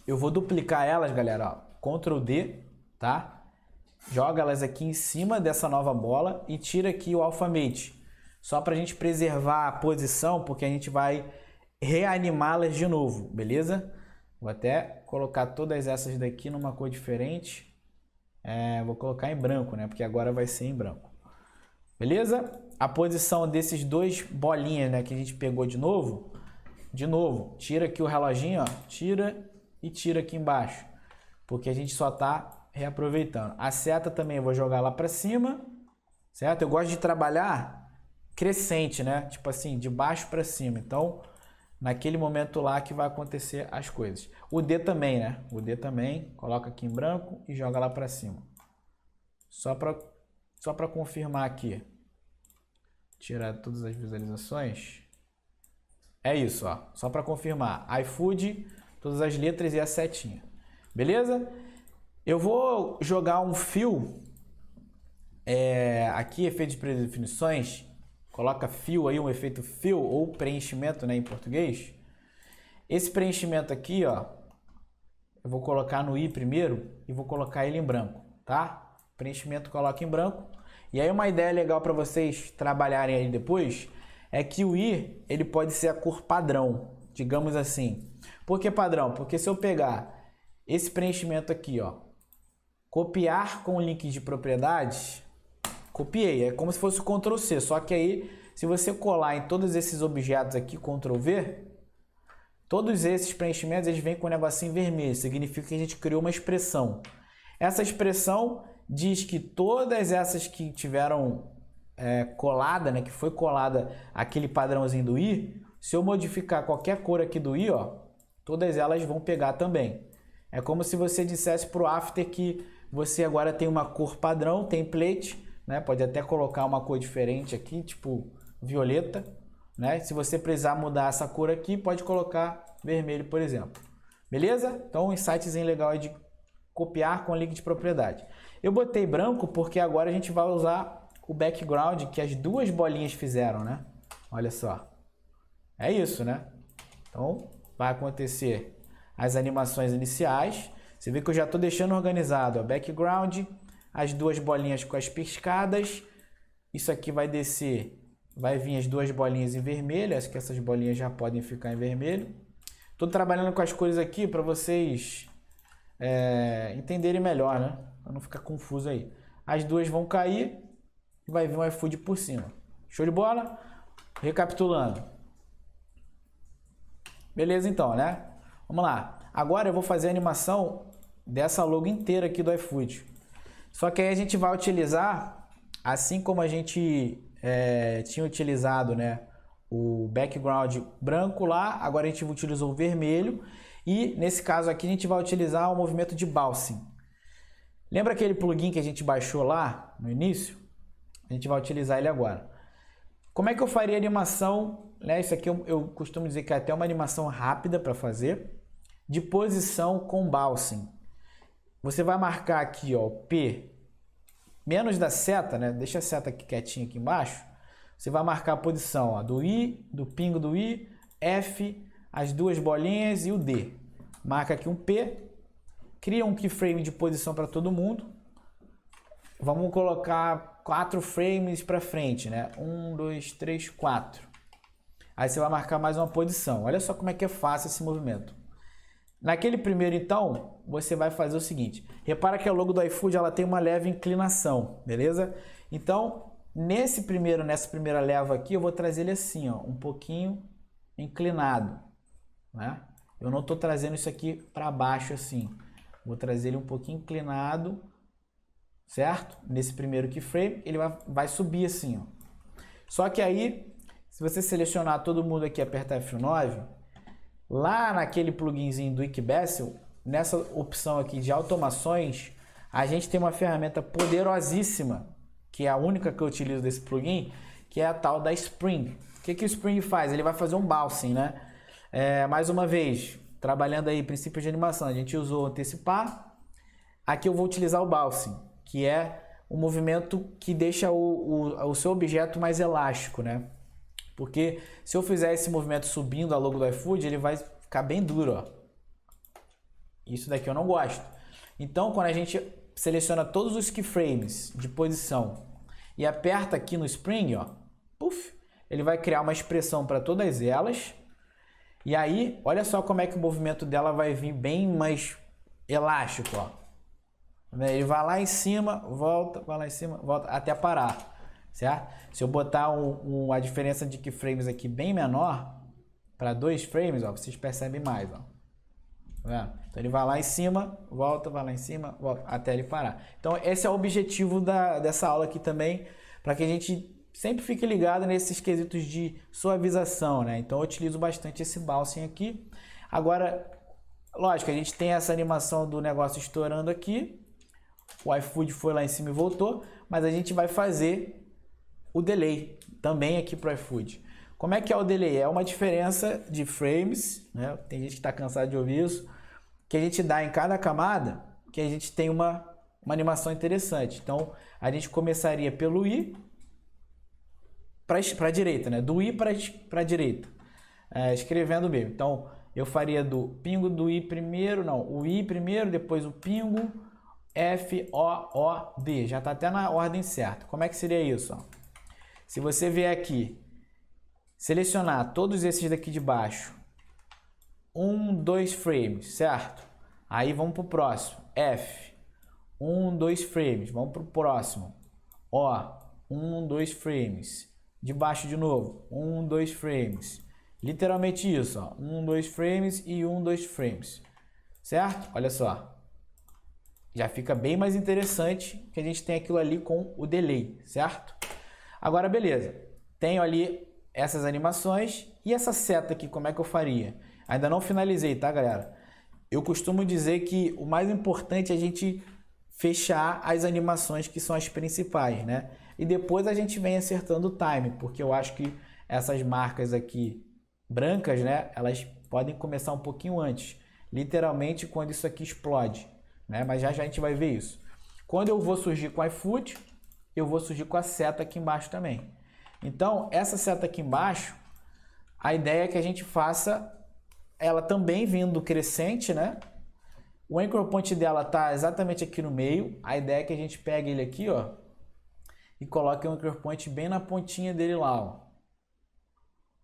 eu vou duplicar elas, galera, ó. Ctrl D, tá? Joga elas aqui em cima dessa nova bola e tira aqui o alphamate. Só para a gente preservar a posição, porque a gente vai reanimá-las de novo, beleza? Vou até colocar todas essas daqui numa cor diferente. Vou colocar em branco, né? Porque agora vai ser em branco. Beleza? A posição desses dois bolinhas, né, que a gente pegou de novo, tira aqui o reloginho, ó, tira e tira aqui embaixo, porque a gente só tá reaproveitando. A seta também eu vou jogar lá para cima, certo? Eu gosto de trabalhar crescente, né? Tipo assim, de baixo para cima. Então, naquele momento lá que vai acontecer as coisas. O D também, né? O D também, coloca aqui em branco e joga lá para cima. Só para confirmar aqui. Tirar todas as visualizações. É isso, ó. Só para confirmar. iFood, todas as letras e a setinha. Beleza? Eu vou jogar um fio. Aqui, efeito de predefinições. Coloca fio aí, um efeito fio ou preenchimento, né, em português. Esse preenchimento aqui, ó. Eu vou colocar no I primeiro e vou colocar ele em branco, tá? Preenchimento coloca em branco. E aí uma ideia legal para vocês trabalharem aí depois é que o I, ele pode ser a cor padrão, digamos assim. Por que padrão? Porque se eu pegar esse preenchimento aqui, ó, copiar com o link de propriedades, copiei, é como se fosse o Ctrl C, só que aí se você colar em todos esses objetos aqui, Ctrl V, todos esses preenchimentos eles vêm com um negocinho vermelho, significa que a gente criou uma expressão. Essa expressão diz que todas essas que tiveram colada, né, que foi colada aquele padrãozinho do I, se eu modificar qualquer cor aqui do I, ó, todas elas vão pegar também. É como se você dissesse para o After que você agora tem uma cor padrão, template, né, pode até colocar uma cor diferente aqui, tipo violeta, né? Se você precisar mudar essa cor aqui, pode colocar vermelho, por exemplo. Beleza? Então, um insightzinho legal é de copiar com link de propriedade. Eu botei branco porque agora a gente vai usar o background que as duas bolinhas fizeram, né? Olha só. É isso, né? Então, vai acontecer as animações iniciais. Você vê que eu já estou deixando organizado o background, as duas bolinhas com as piscadas. Isso aqui vai descer, vai vir as duas bolinhas em vermelho. Acho que essas bolinhas já podem ficar em vermelho. Estou trabalhando com as cores aqui para vocês entenderem melhor, né? Para não ficar confuso aí. As duas vão cair e vai vir um iFood por cima. Show de bola? Recapitulando. Beleza então, né? Vamos lá. Agora eu vou fazer a animação dessa logo inteira aqui do iFood. Só que aí a gente vai utilizar, assim como a gente tinha utilizado, né, o background branco lá, agora a gente utilizou o vermelho. E nesse caso aqui a gente vai utilizar o movimento de bouncing. Lembra aquele plugin que a gente baixou lá no início? A gente vai utilizar ele agora. Como é que eu faria a animação? Né? Isso aqui eu costumo dizer que é até uma animação rápida para fazer. De posição com bouncing. Você vai marcar aqui, ó, P, menos da seta, né? Deixa a seta aqui quietinha aqui embaixo. Você vai marcar a posição, ó, do I, do pingo do I, F, as duas bolinhas e o D. Marca aqui um P. Cria um keyframe de posição para todo mundo. Vamos colocar 4 frames para frente, né? 1, 2, 3, 4. Aí você vai marcar mais uma posição. Olha só como é que é fácil esse movimento. Naquele primeiro, então, você vai fazer o seguinte. Repara que a logo do iFood ela tem uma leve inclinação, beleza? Então, nessa primeira leva aqui, eu vou trazer ele assim, ó, um pouquinho inclinado, né? Eu não estou trazendo isso aqui para baixo assim. Vou trazer ele um pouquinho inclinado, certo? Nesse primeiro keyframe, ele vai subir assim, ó. Só que aí, se você selecionar todo mundo aqui e apertar F9, Lá naquele pluginzinho do Wikibasel, nessa opção aqui de automações, a gente tem uma ferramenta poderosíssima, que é a única que eu utilizo desse plugin, que é a tal da Spring. O que o Spring faz? Ele vai fazer um bouncing, né? Mais uma vez, trabalhando aí princípios de animação, a gente usou antecipar. Aqui eu vou utilizar o bouncing, que é um movimento que deixa o seu objeto mais elástico, né? Porque se eu fizer esse movimento subindo a logo do iFood, ele vai ficar bem duro, ó. Isso daqui eu não gosto. Então, quando a gente seleciona todos os keyframes de posição e aperta aqui no Spring, ó, puff, ele vai criar uma expressão para todas elas. E aí, olha só como é que o movimento dela vai vir bem mais elástico, ó. Ele vai lá em cima, volta, vai lá em cima, volta, até parar. Certo? Se eu botar a diferença de keyframes aqui bem menor, para 2 frames, ó, vocês percebem mais. Ó. Tá, então ele vai lá em cima, volta, vai lá em cima, volta, até ele parar. Então esse é o objetivo dessa aula aqui também, para que a gente sempre fique ligado nesses quesitos de suavização, né? Então eu utilizo bastante esse bouncing aqui. Agora, lógico, a gente tem essa animação do negócio estourando aqui, o iFood foi lá em cima e voltou, mas a gente vai fazer o delay também aqui para o iFood. Como é que é o delay? É uma diferença de frames, né? Tem gente que está cansado de ouvir isso, que a gente dá em cada camada, que a gente tem uma animação interessante. Então, a gente começaria pelo I para a direita, né? Do I para a direita, escrevendo mesmo. Então, eu faria do pingo do I primeiro, não, o I primeiro, depois o pingo, F, O, D. Já está até na ordem certa. Como é que seria isso? Ó? Se você vier aqui, selecionar todos esses daqui de baixo, 1, 2 frames, certo? Aí vamos para o próximo, F, 1, 2 frames, vamos para o próximo, O, 1, 2 frames, de baixo de novo, 1, 2 frames, literalmente isso, ó, 1, 2 frames e 1, 2 frames, certo? Olha só, já fica bem mais interessante que a gente tem aquilo ali com o delay, certo? Agora, beleza, tenho ali essas animações e essa seta aqui, como é que eu faria? Ainda não finalizei, tá, galera? Eu costumo dizer que o mais importante é a gente fechar as animações que são as principais, né? E depois a gente vem acertando o time, porque eu acho que essas marcas aqui brancas, né? Elas podem começar um pouquinho antes, literalmente quando isso aqui explode, né? Mas já a gente vai ver isso. Quando eu vou surgir com o iFood, eu vou surgir com a seta aqui embaixo também. Então, essa seta aqui embaixo, a ideia é que a gente faça ela também vindo crescente, né? O anchor point dela tá exatamente aqui no meio. A ideia é que a gente pegue ele aqui, ó, e coloque o anchor point bem na pontinha dele lá, ó.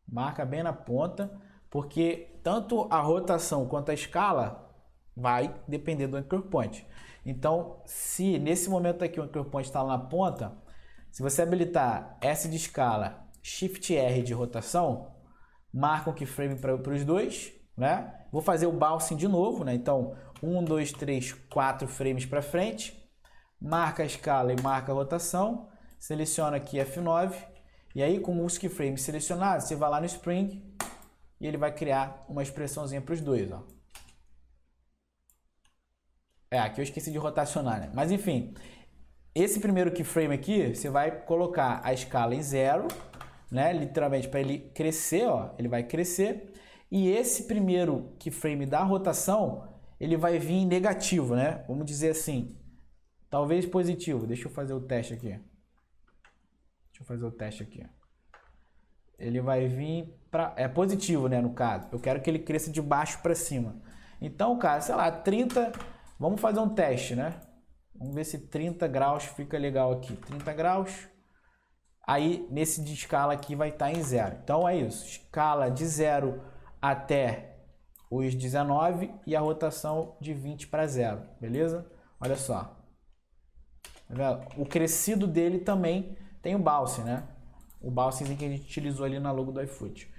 Marca bem na ponta, porque tanto a rotação quanto a escala vai depender do anchor point. Então, se nesse momento aqui o anchor point está lá na ponta, se você habilitar S de escala, Shift R de rotação, marca um keyframe para os dois, né? Vou fazer o bouncing de novo, né? Então, 1, 2, 3, 4 frames para frente, marca a escala e marca a rotação, seleciona aqui F9, e aí com os keyframes selecionados, você vai lá no Spring e ele vai criar uma expressãozinha para os dois, ó. Aqui eu esqueci de rotacionar, né? Mas enfim, esse primeiro keyframe aqui, você vai colocar a escala em 0, né? Literalmente para ele crescer, ó, ele vai crescer. E esse primeiro keyframe da rotação, ele vai vir em negativo, né? Vamos dizer assim, talvez positivo. Deixa eu fazer o teste aqui. Ele vai vir para... É positivo, né, no caso. Eu quero que ele cresça de baixo para cima. Então, cara, sei lá, 30... Vamos fazer um teste, né? Vamos ver se 30 graus fica legal aqui. 30 graus. Aí, nesse de escala aqui vai estar em 0. Então, é isso. Escala de 0 até os 19 e a rotação de 20 para 0. Beleza? Olha só. Tá vendo? O crescido dele também tem o bounce, né? O bounce que a gente utilizou ali na logo do iFood.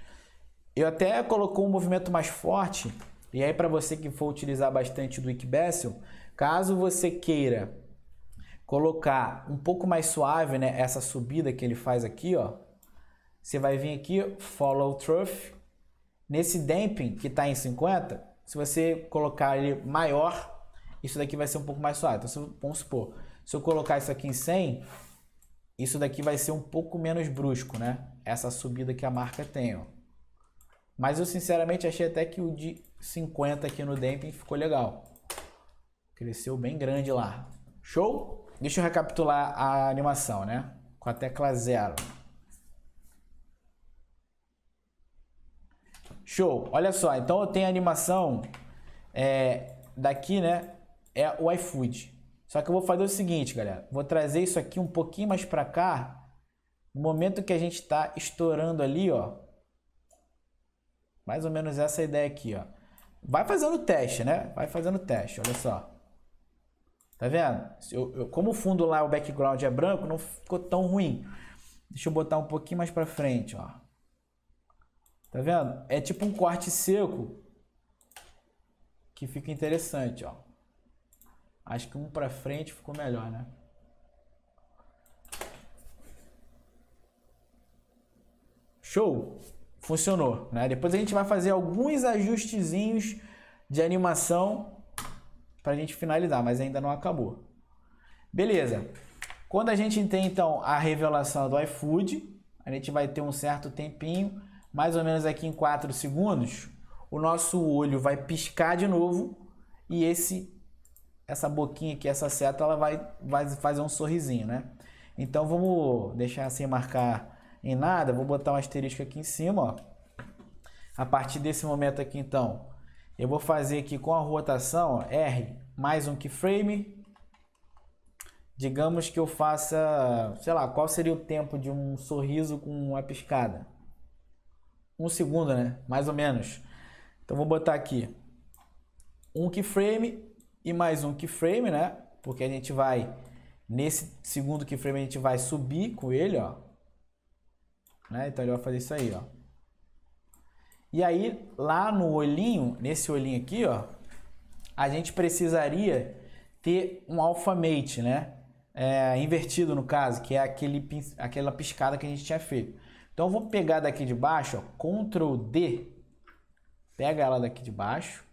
Eu até colocou um movimento mais forte. E aí, para você que for utilizar bastante do Wikibasel, caso você queira colocar um pouco mais suave, né, essa subida que ele faz aqui, ó, você vai vir aqui, Follow Truth, Nesse damping que está em 50, se você colocar ele maior, isso daqui vai ser um pouco mais suave. Então, vamos supor, se eu colocar isso aqui em 100, isso daqui vai ser um pouco menos brusco, né? Essa subida que a marca tem, ó. Mas eu sinceramente achei até que o de 50 aqui no damping ficou legal. Cresceu bem grande lá. Show? Deixa eu recapitular a animação, né? Com a tecla 0. Show! Olha só, então eu tenho a animação daqui, né? É o iFood. Só que eu vou fazer o seguinte, galera. Vou trazer isso aqui um pouquinho mais para cá. No momento que a gente está estourando ali, ó. Mais ou menos essa ideia aqui, ó. Vai fazendo o teste, né? Vai fazendo o teste, olha só. Tá vendo? Como o fundo lá, o background é branco, não ficou tão ruim. Deixa eu botar um pouquinho mais pra frente, ó. Tá vendo? É tipo um corte seco que fica interessante, ó. Acho que um pra frente ficou melhor, né? Show! Funcionou, né? Depois a gente vai fazer alguns ajustezinhos de animação pra gente finalizar, mas ainda não acabou. Beleza. Quando a gente tem, então, a revelação do iFood, a gente vai ter um certo tempinho, mais ou menos aqui em 4 segundos, o nosso olho vai piscar de novo e essa boquinha aqui, essa seta, ela vai fazer um sorrisinho, né? Então, vamos deixar sem marcar em nada, vou botar um asterisco aqui em cima, ó. A partir desse momento aqui, então, eu vou fazer aqui com a rotação, ó, R, mais um keyframe. Digamos que eu faça, sei lá, qual seria o tempo de um sorriso com uma piscada? 1 segundo, né? Mais ou menos. Então, vou botar aqui um keyframe e mais um keyframe, né? Porque a gente vai, nesse segundo keyframe, a gente vai subir com ele, ó. Né? Então, ele vai fazer isso aí, ó. E aí, lá no olhinho, nesse olhinho aqui, ó, a gente precisaria ter um alphamate, né? Invertido no caso, que é aquela piscada que a gente tinha feito. Então, eu vou pegar daqui de baixo, ó, Ctrl D, pega ela daqui de baixo.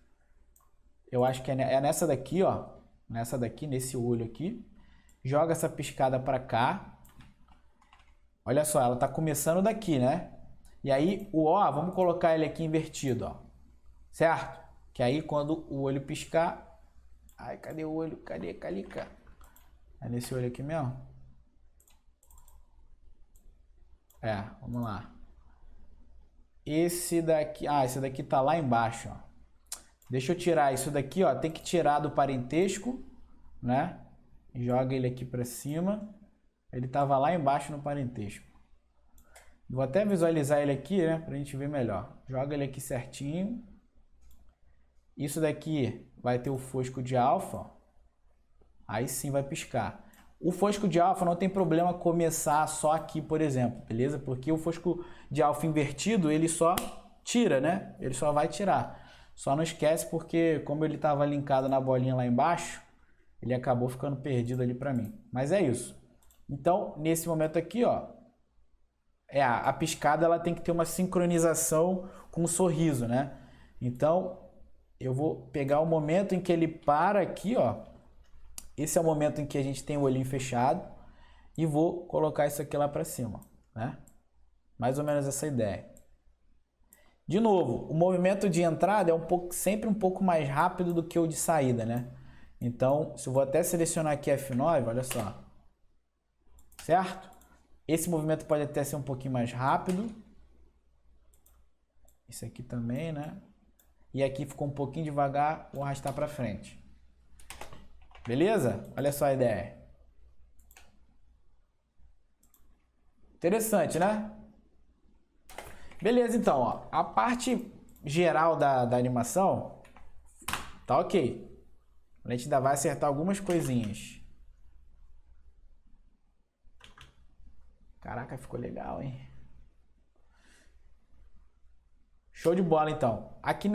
Eu acho que é nessa daqui, ó, nessa daqui, nesse olho aqui. Joga essa piscada para cá. Olha só, ela tá começando daqui, né? E aí, vamos colocar ele aqui invertido, ó. Certo? Que aí, quando o olho piscar... Ai, cadê o olho? Cadê? É nesse olho aqui mesmo? Vamos lá. Esse daqui... esse daqui tá lá embaixo, ó. Deixa eu tirar isso daqui, ó. Tem que tirar do parentesco, né? Joga ele aqui pra cima. Ele tava lá embaixo no parentesco. Vou até visualizar ele aqui, né? Pra gente ver melhor. Joga ele aqui certinho. Isso daqui vai ter o fosco de alfa. Aí sim vai piscar. O fosco de alfa não tem problema começar só aqui, por exemplo, beleza? Porque o fosco de alfa invertido, ele só tira, né? Ele só vai tirar. Só não esquece porque, como ele estava linkado na bolinha lá embaixo, ele acabou ficando perdido ali para mim. Mas é isso. Então, nesse momento aqui, ó, a piscada ela tem que ter uma sincronização com o sorriso, né? Então, eu vou pegar o momento em que ele para aqui, ó. Esse é o momento em que a gente tem o olhinho fechado e vou colocar isso aqui lá para cima, né? Mais ou menos essa ideia. De novo, o movimento de entrada é sempre um pouco mais rápido do que o de saída, né? Então, se eu vou até selecionar aqui F9, olha só. Certo? Esse movimento pode até ser um pouquinho mais rápido. Isso aqui também, né? E aqui ficou um pouquinho devagar, vou arrastar para frente. Beleza? Olha só a ideia. Interessante, né? Beleza, então, ó. A parte geral da animação tá ok. A gente ainda vai acertar algumas coisinhas. Caraca, ficou legal, hein? Show de bola, então. Aqui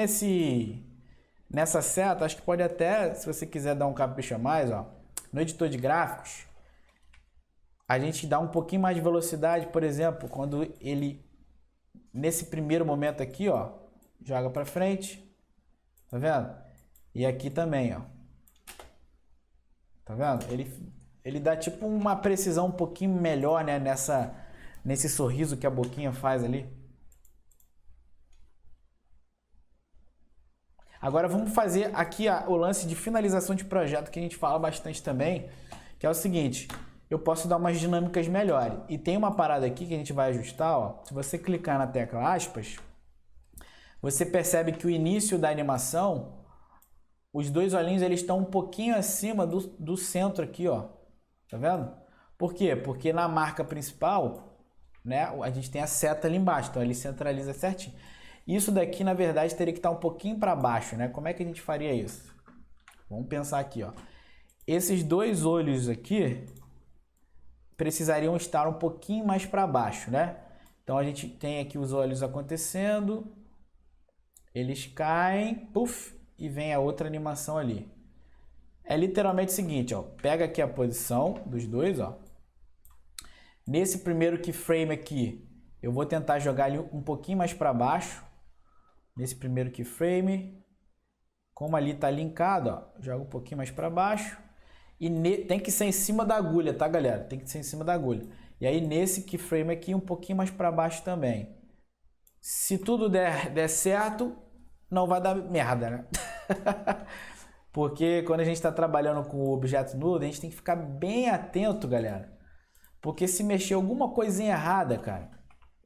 nessa seta, acho que pode até, se você quiser dar um capricho a mais, ó, no editor de gráficos, a gente dá um pouquinho mais de velocidade, por exemplo, quando ele, nesse primeiro momento aqui, ó, joga para frente. Tá vendo? E aqui também, ó. Tá vendo? Ele dá tipo uma precisão um pouquinho melhor, né? Nesse sorriso que a boquinha faz ali. Agora vamos fazer aqui o lance de finalização de projeto que a gente fala bastante também, que é o seguinte, eu posso dar umas dinâmicas melhores. E tem uma parada aqui que a gente vai ajustar, ó. Se você clicar na tecla aspas, você percebe que o início da animação, os dois olhinhos eles estão um pouquinho acima do centro aqui, ó. Tá vendo? Por quê? Porque na marca principal, né, a gente tem a seta ali embaixo, então ele centraliza certinho. Isso daqui, na verdade, teria que estar um pouquinho para baixo, né? Como é que a gente faria isso? Vamos pensar aqui, ó. Esses dois olhos aqui precisariam estar um pouquinho mais para baixo, né? Então a gente tem aqui os olhos acontecendo, eles caem, puff, e vem a outra animação ali. É literalmente o seguinte, ó. Pega aqui a posição dos dois, ó. Nesse primeiro keyframe aqui, eu vou tentar jogar ele um pouquinho mais para baixo. Nesse primeiro keyframe, como ali tá linkado, ó, joga um pouquinho mais para baixo. E tem que ser em cima da agulha, tá, galera? Tem que ser em cima da agulha. E aí nesse keyframe aqui, um pouquinho mais para baixo também. Se tudo der certo, não vai dar merda, né? Porque quando a gente está trabalhando com o objeto nulo, a gente tem que ficar bem atento, galera. Porque se mexer alguma coisinha errada, cara,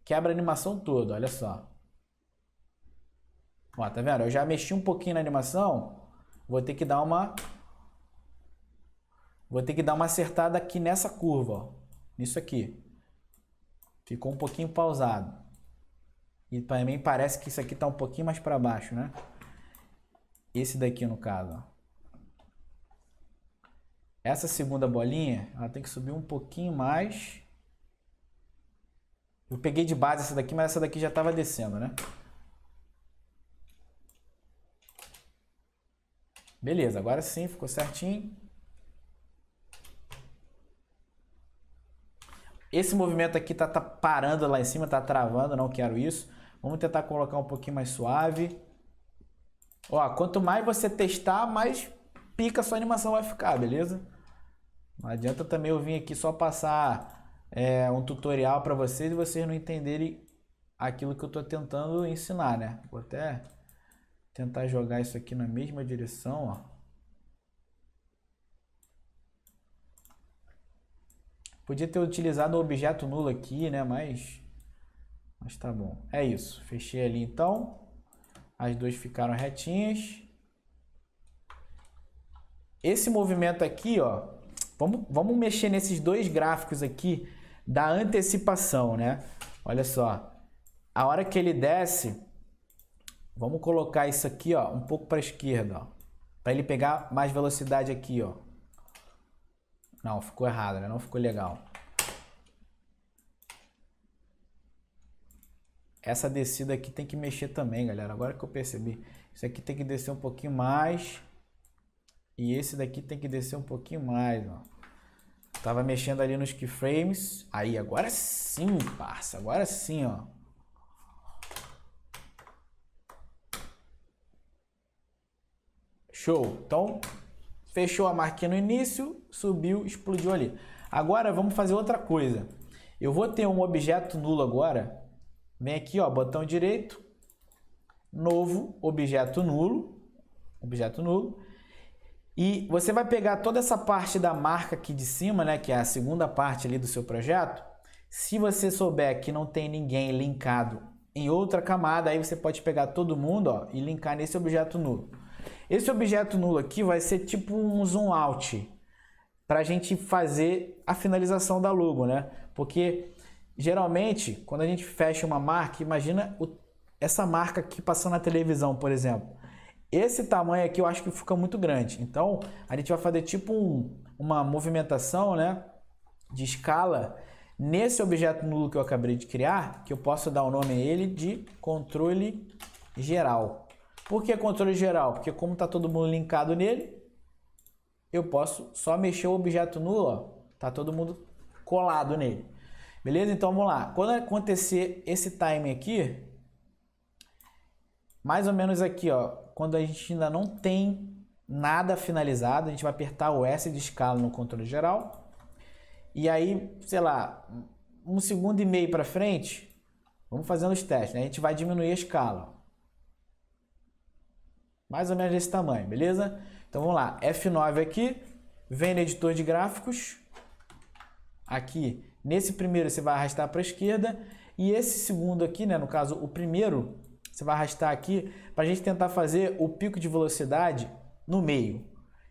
quebra a animação toda, olha só. Ó, tá vendo? Eu já mexi um pouquinho na animação, vou ter que dar uma acertada aqui nessa curva, ó. Nisso aqui. Ficou um pouquinho pausado. E para mim parece que isso aqui tá um pouquinho mais para baixo, né? Esse daqui no caso, ó. Essa segunda bolinha, ela tem que subir um pouquinho mais. Eu peguei de base essa daqui, mas essa daqui já estava descendo, né? Beleza, agora sim, ficou certinho. Esse movimento aqui tá parando lá em cima, tá travando, não quero isso. Vamos tentar colocar um pouquinho mais suave. Ó, quanto mais você testar, mais pica a sua animação vai ficar, beleza? Não adianta também eu vir aqui só passar um tutorial para vocês e vocês não entenderem aquilo que eu tô tentando ensinar, né? Vou até tentar jogar isso aqui na mesma direção, ó. Podia ter utilizado o objeto nulo aqui, né? Mas tá bom. É isso. Fechei ali então. As duas ficaram retinhas. Esse movimento aqui, ó. Vamos mexer nesses dois gráficos aqui da antecipação, né? Olha só. A hora que ele desce, vamos colocar isso aqui, ó, um pouco para a esquerda, ó, para ele pegar mais velocidade aqui, ó. Não, ficou errado, né? Não ficou legal. Essa descida aqui tem que mexer também, galera. Agora que eu percebi. Isso aqui tem que descer um pouquinho mais. E esse daqui tem que descer um pouquinho mais, ó. Tava mexendo ali nos keyframes. Aí, agora sim, parça. Agora sim, ó. Show. Então, fechou a marquinha no início, subiu, explodiu ali. Agora, vamos fazer outra coisa. Eu vou ter um objeto nulo agora. Vem aqui, ó, botão direito. Novo, objeto nulo. Objeto nulo. E você vai pegar toda essa parte da marca aqui de cima, né, que é a segunda parte ali do seu projeto. Se você souber que não tem ninguém linkado em outra camada, aí você pode pegar todo mundo, ó, e linkar nesse objeto nulo. Esse objeto nulo aqui vai ser tipo um zoom out para a gente fazer a finalização da logo, né? Porque geralmente, quando a gente fecha uma marca, imagina essa marca aqui passando na televisão, por exemplo. Esse tamanho aqui eu acho que fica muito grande. Então, a gente vai fazer tipo uma movimentação, né, de escala nesse objeto nulo que eu acabei de criar, que eu posso dar o nome a ele de controle geral. Por que controle geral? Porque como está todo mundo linkado nele, eu posso só mexer o objeto nulo, ó, tá todo mundo colado nele. Beleza? Então vamos lá. Quando acontecer esse time aqui, mais ou menos aqui, ó, quando a gente ainda não tem nada finalizado, a gente vai apertar o S de escala no controle geral. E aí, sei lá, 1,5 segundos para frente, vamos fazendo os testes, né? A gente vai diminuir a escala. Mais ou menos desse tamanho, beleza? Então vamos lá, F9 aqui, vem no editor de gráficos. Aqui, nesse primeiro você vai arrastar para a esquerda. E esse segundo aqui, né, no caso o primeiro, você vai arrastar aqui para a gente tentar fazer o pico de velocidade no meio.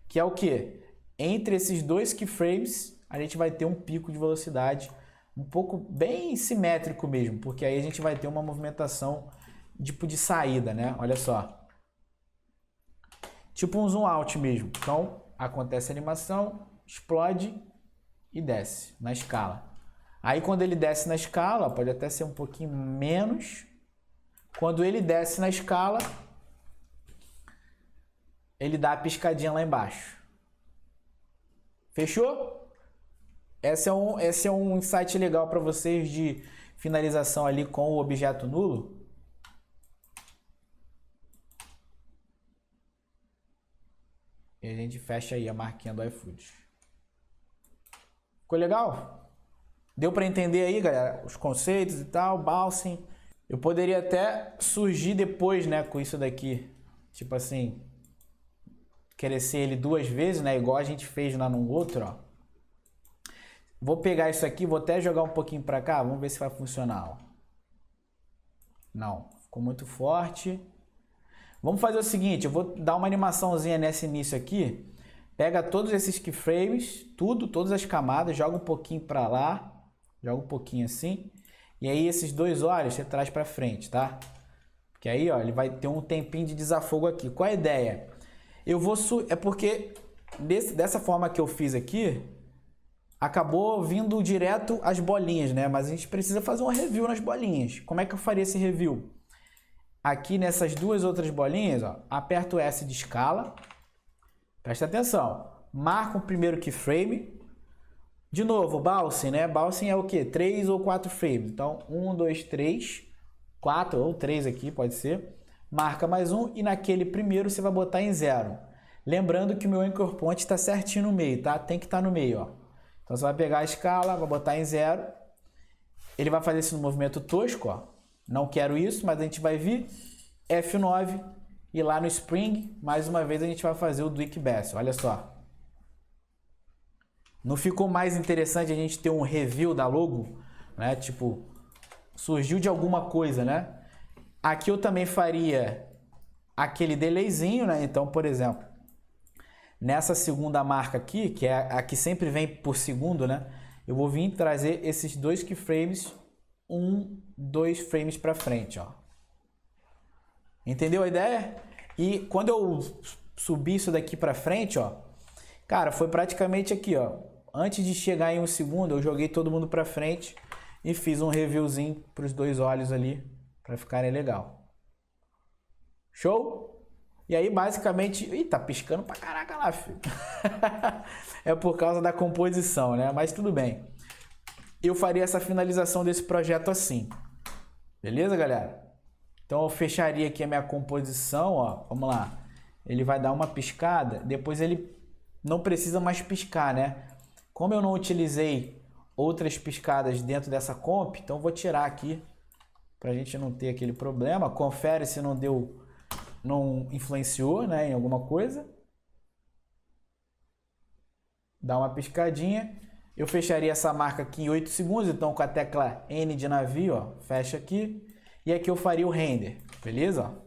Que é o que? Entre esses dois keyframes, a gente vai ter um pico de velocidade um pouco bem simétrico mesmo. Porque aí a gente vai ter uma movimentação tipo de saída, né? Olha só. Tipo um zoom out mesmo. Então, acontece a animação, explode e desce na escala. Aí quando ele desce na escala, pode até ser um pouquinho menos. Quando ele desce na escala, ele dá a piscadinha lá embaixo. Fechou? Esse é um insight legal para vocês de finalização ali com o objeto nulo. E a gente fecha aí a marquinha do iFood. Ficou legal? Deu para entender aí, galera, os conceitos e tal, bouncing. Eu poderia até surgir depois, né, com isso daqui. Tipo assim, crescer ele 2 vezes, né, igual a gente fez lá no outro, ó. Vou pegar isso aqui, vou até jogar um pouquinho para cá, vamos ver se vai funcionar, ó. Não, ficou muito forte. Vamos fazer o seguinte, eu vou dar uma animaçãozinha nesse início aqui. Pega todos esses keyframes, todas as camadas, joga um pouquinho para lá. Joga um pouquinho assim. E aí esses 2 olhos você traz para frente, tá? Porque aí, ó, ele vai ter um tempinho de desafogo aqui. Qual é a ideia? É porque dessa forma que eu fiz aqui, acabou vindo direto as bolinhas, né? Mas a gente precisa fazer um review nas bolinhas. Como é que eu faria esse review? Aqui nessas 2 outras bolinhas, ó, aperto o S de escala. Presta atenção. Marca o primeiro keyframe. De novo, bouncing, né? Bouncing é o quê? 3 ou 4 frames. Então, 1, 2, 3, 4 ou 3 aqui, pode ser. Marca mais um e naquele primeiro você vai botar em 0. Lembrando que o meu anchor point está certinho no meio, tá? Tem que estar no meio, ó. Então, você vai pegar a escala, vai botar em 0. Ele vai fazer esse movimento tosco, ó. Não quero isso, mas a gente vai vir F9 e lá no Spring, mais uma vez a gente vai fazer o Dwick Bass. Olha só. Não ficou mais interessante a gente ter um review da logo, né? Tipo, surgiu de alguma coisa, né? Aqui eu também faria aquele delayzinho, né? Então, por exemplo, nessa segunda marca aqui, que é a que sempre vem por segundo, né? Eu vou vir trazer esses 2 keyframes, 1, 2 frames para frente, ó. Entendeu a ideia? E quando eu subi isso daqui para frente, ó, cara, foi praticamente aqui, ó. Antes de chegar em 1 segundo, eu joguei todo mundo para frente e fiz um reviewzinho para os 2 olhos ali, para ficarem legal. Show? E aí, basicamente... Ih, tá piscando pra caraca lá, filho. É por causa da composição, né? Mas tudo bem. Eu faria essa finalização desse projeto assim. Beleza, galera? Então, eu fecharia aqui a minha composição, ó. Vamos lá. Ele vai dar uma piscada, depois ele não precisa mais piscar, né? Como eu não utilizei outras piscadas dentro dessa comp, então eu vou tirar aqui para a gente não ter aquele problema. Confere se não deu, não influenciou, né, em alguma coisa. Dá uma piscadinha. Eu fecharia essa marca aqui em 8 segundos, então com a tecla N de navio, ó, fecha aqui. E aqui eu faria o render, beleza?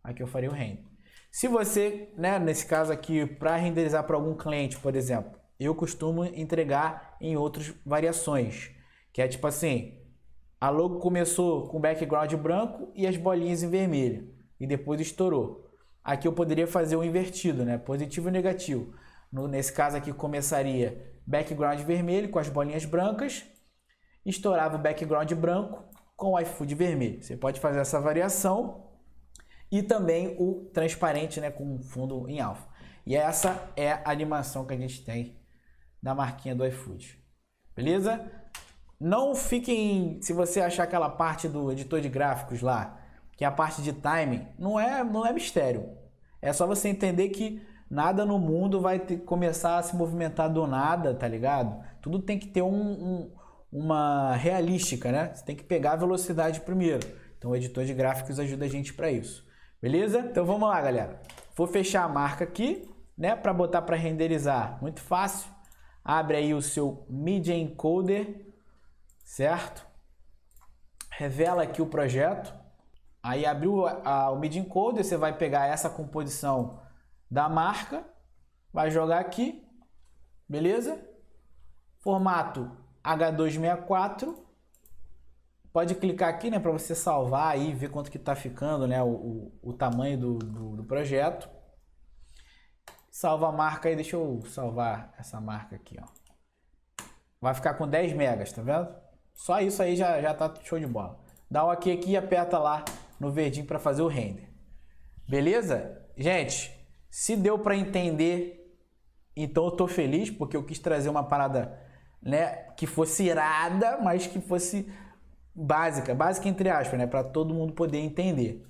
Aqui eu faria o render. Se você, né, nesse caso aqui, para renderizar para algum cliente, por exemplo, eu costumo entregar em outras variações, que é tipo assim, a logo começou com background branco e as bolinhas em vermelho, e depois estourou. Aqui eu poderia fazer o invertido, né, positivo e negativo. Nesse caso aqui começaria background vermelho com as bolinhas brancas, estourava o background branco com o iFood vermelho. Você pode fazer essa variação e também o transparente, né, com fundo em alfa. E essa é a animação que a gente tem da marquinha do iFood. Beleza? Não fiquem... Se você achar aquela parte do editor de gráficos lá que a parte de timing não é mistério. É só você entender que nada no mundo vai começar a se movimentar do nada, tá ligado? Tudo tem que ter uma realística, né? Você tem que pegar a velocidade primeiro. Então o editor de gráficos ajuda a gente para isso. Beleza? Então vamos lá, galera. Vou fechar a marca aqui, né, para botar para renderizar. Muito fácil. Abre aí o seu Media Encoder, certo? Revela aqui o projeto. Aí abriu o Media Encoder, você vai pegar essa composição da marca, vai jogar aqui, beleza? Formato H264. Pode clicar aqui, né, para você salvar aí, ver quanto que tá ficando, né, o tamanho do projeto. Salva a marca aí, deixa eu salvar essa marca aqui, ó. Vai ficar com 10 megas, tá vendo? Só isso aí já tá show de bola. Dá um OK aqui e aperta lá no verdinho para fazer o render. Beleza? Gente, se deu para entender, então eu tô feliz, porque eu quis trazer uma parada, né, que fosse irada, mas que fosse básica entre aspas, né, para todo mundo poder entender.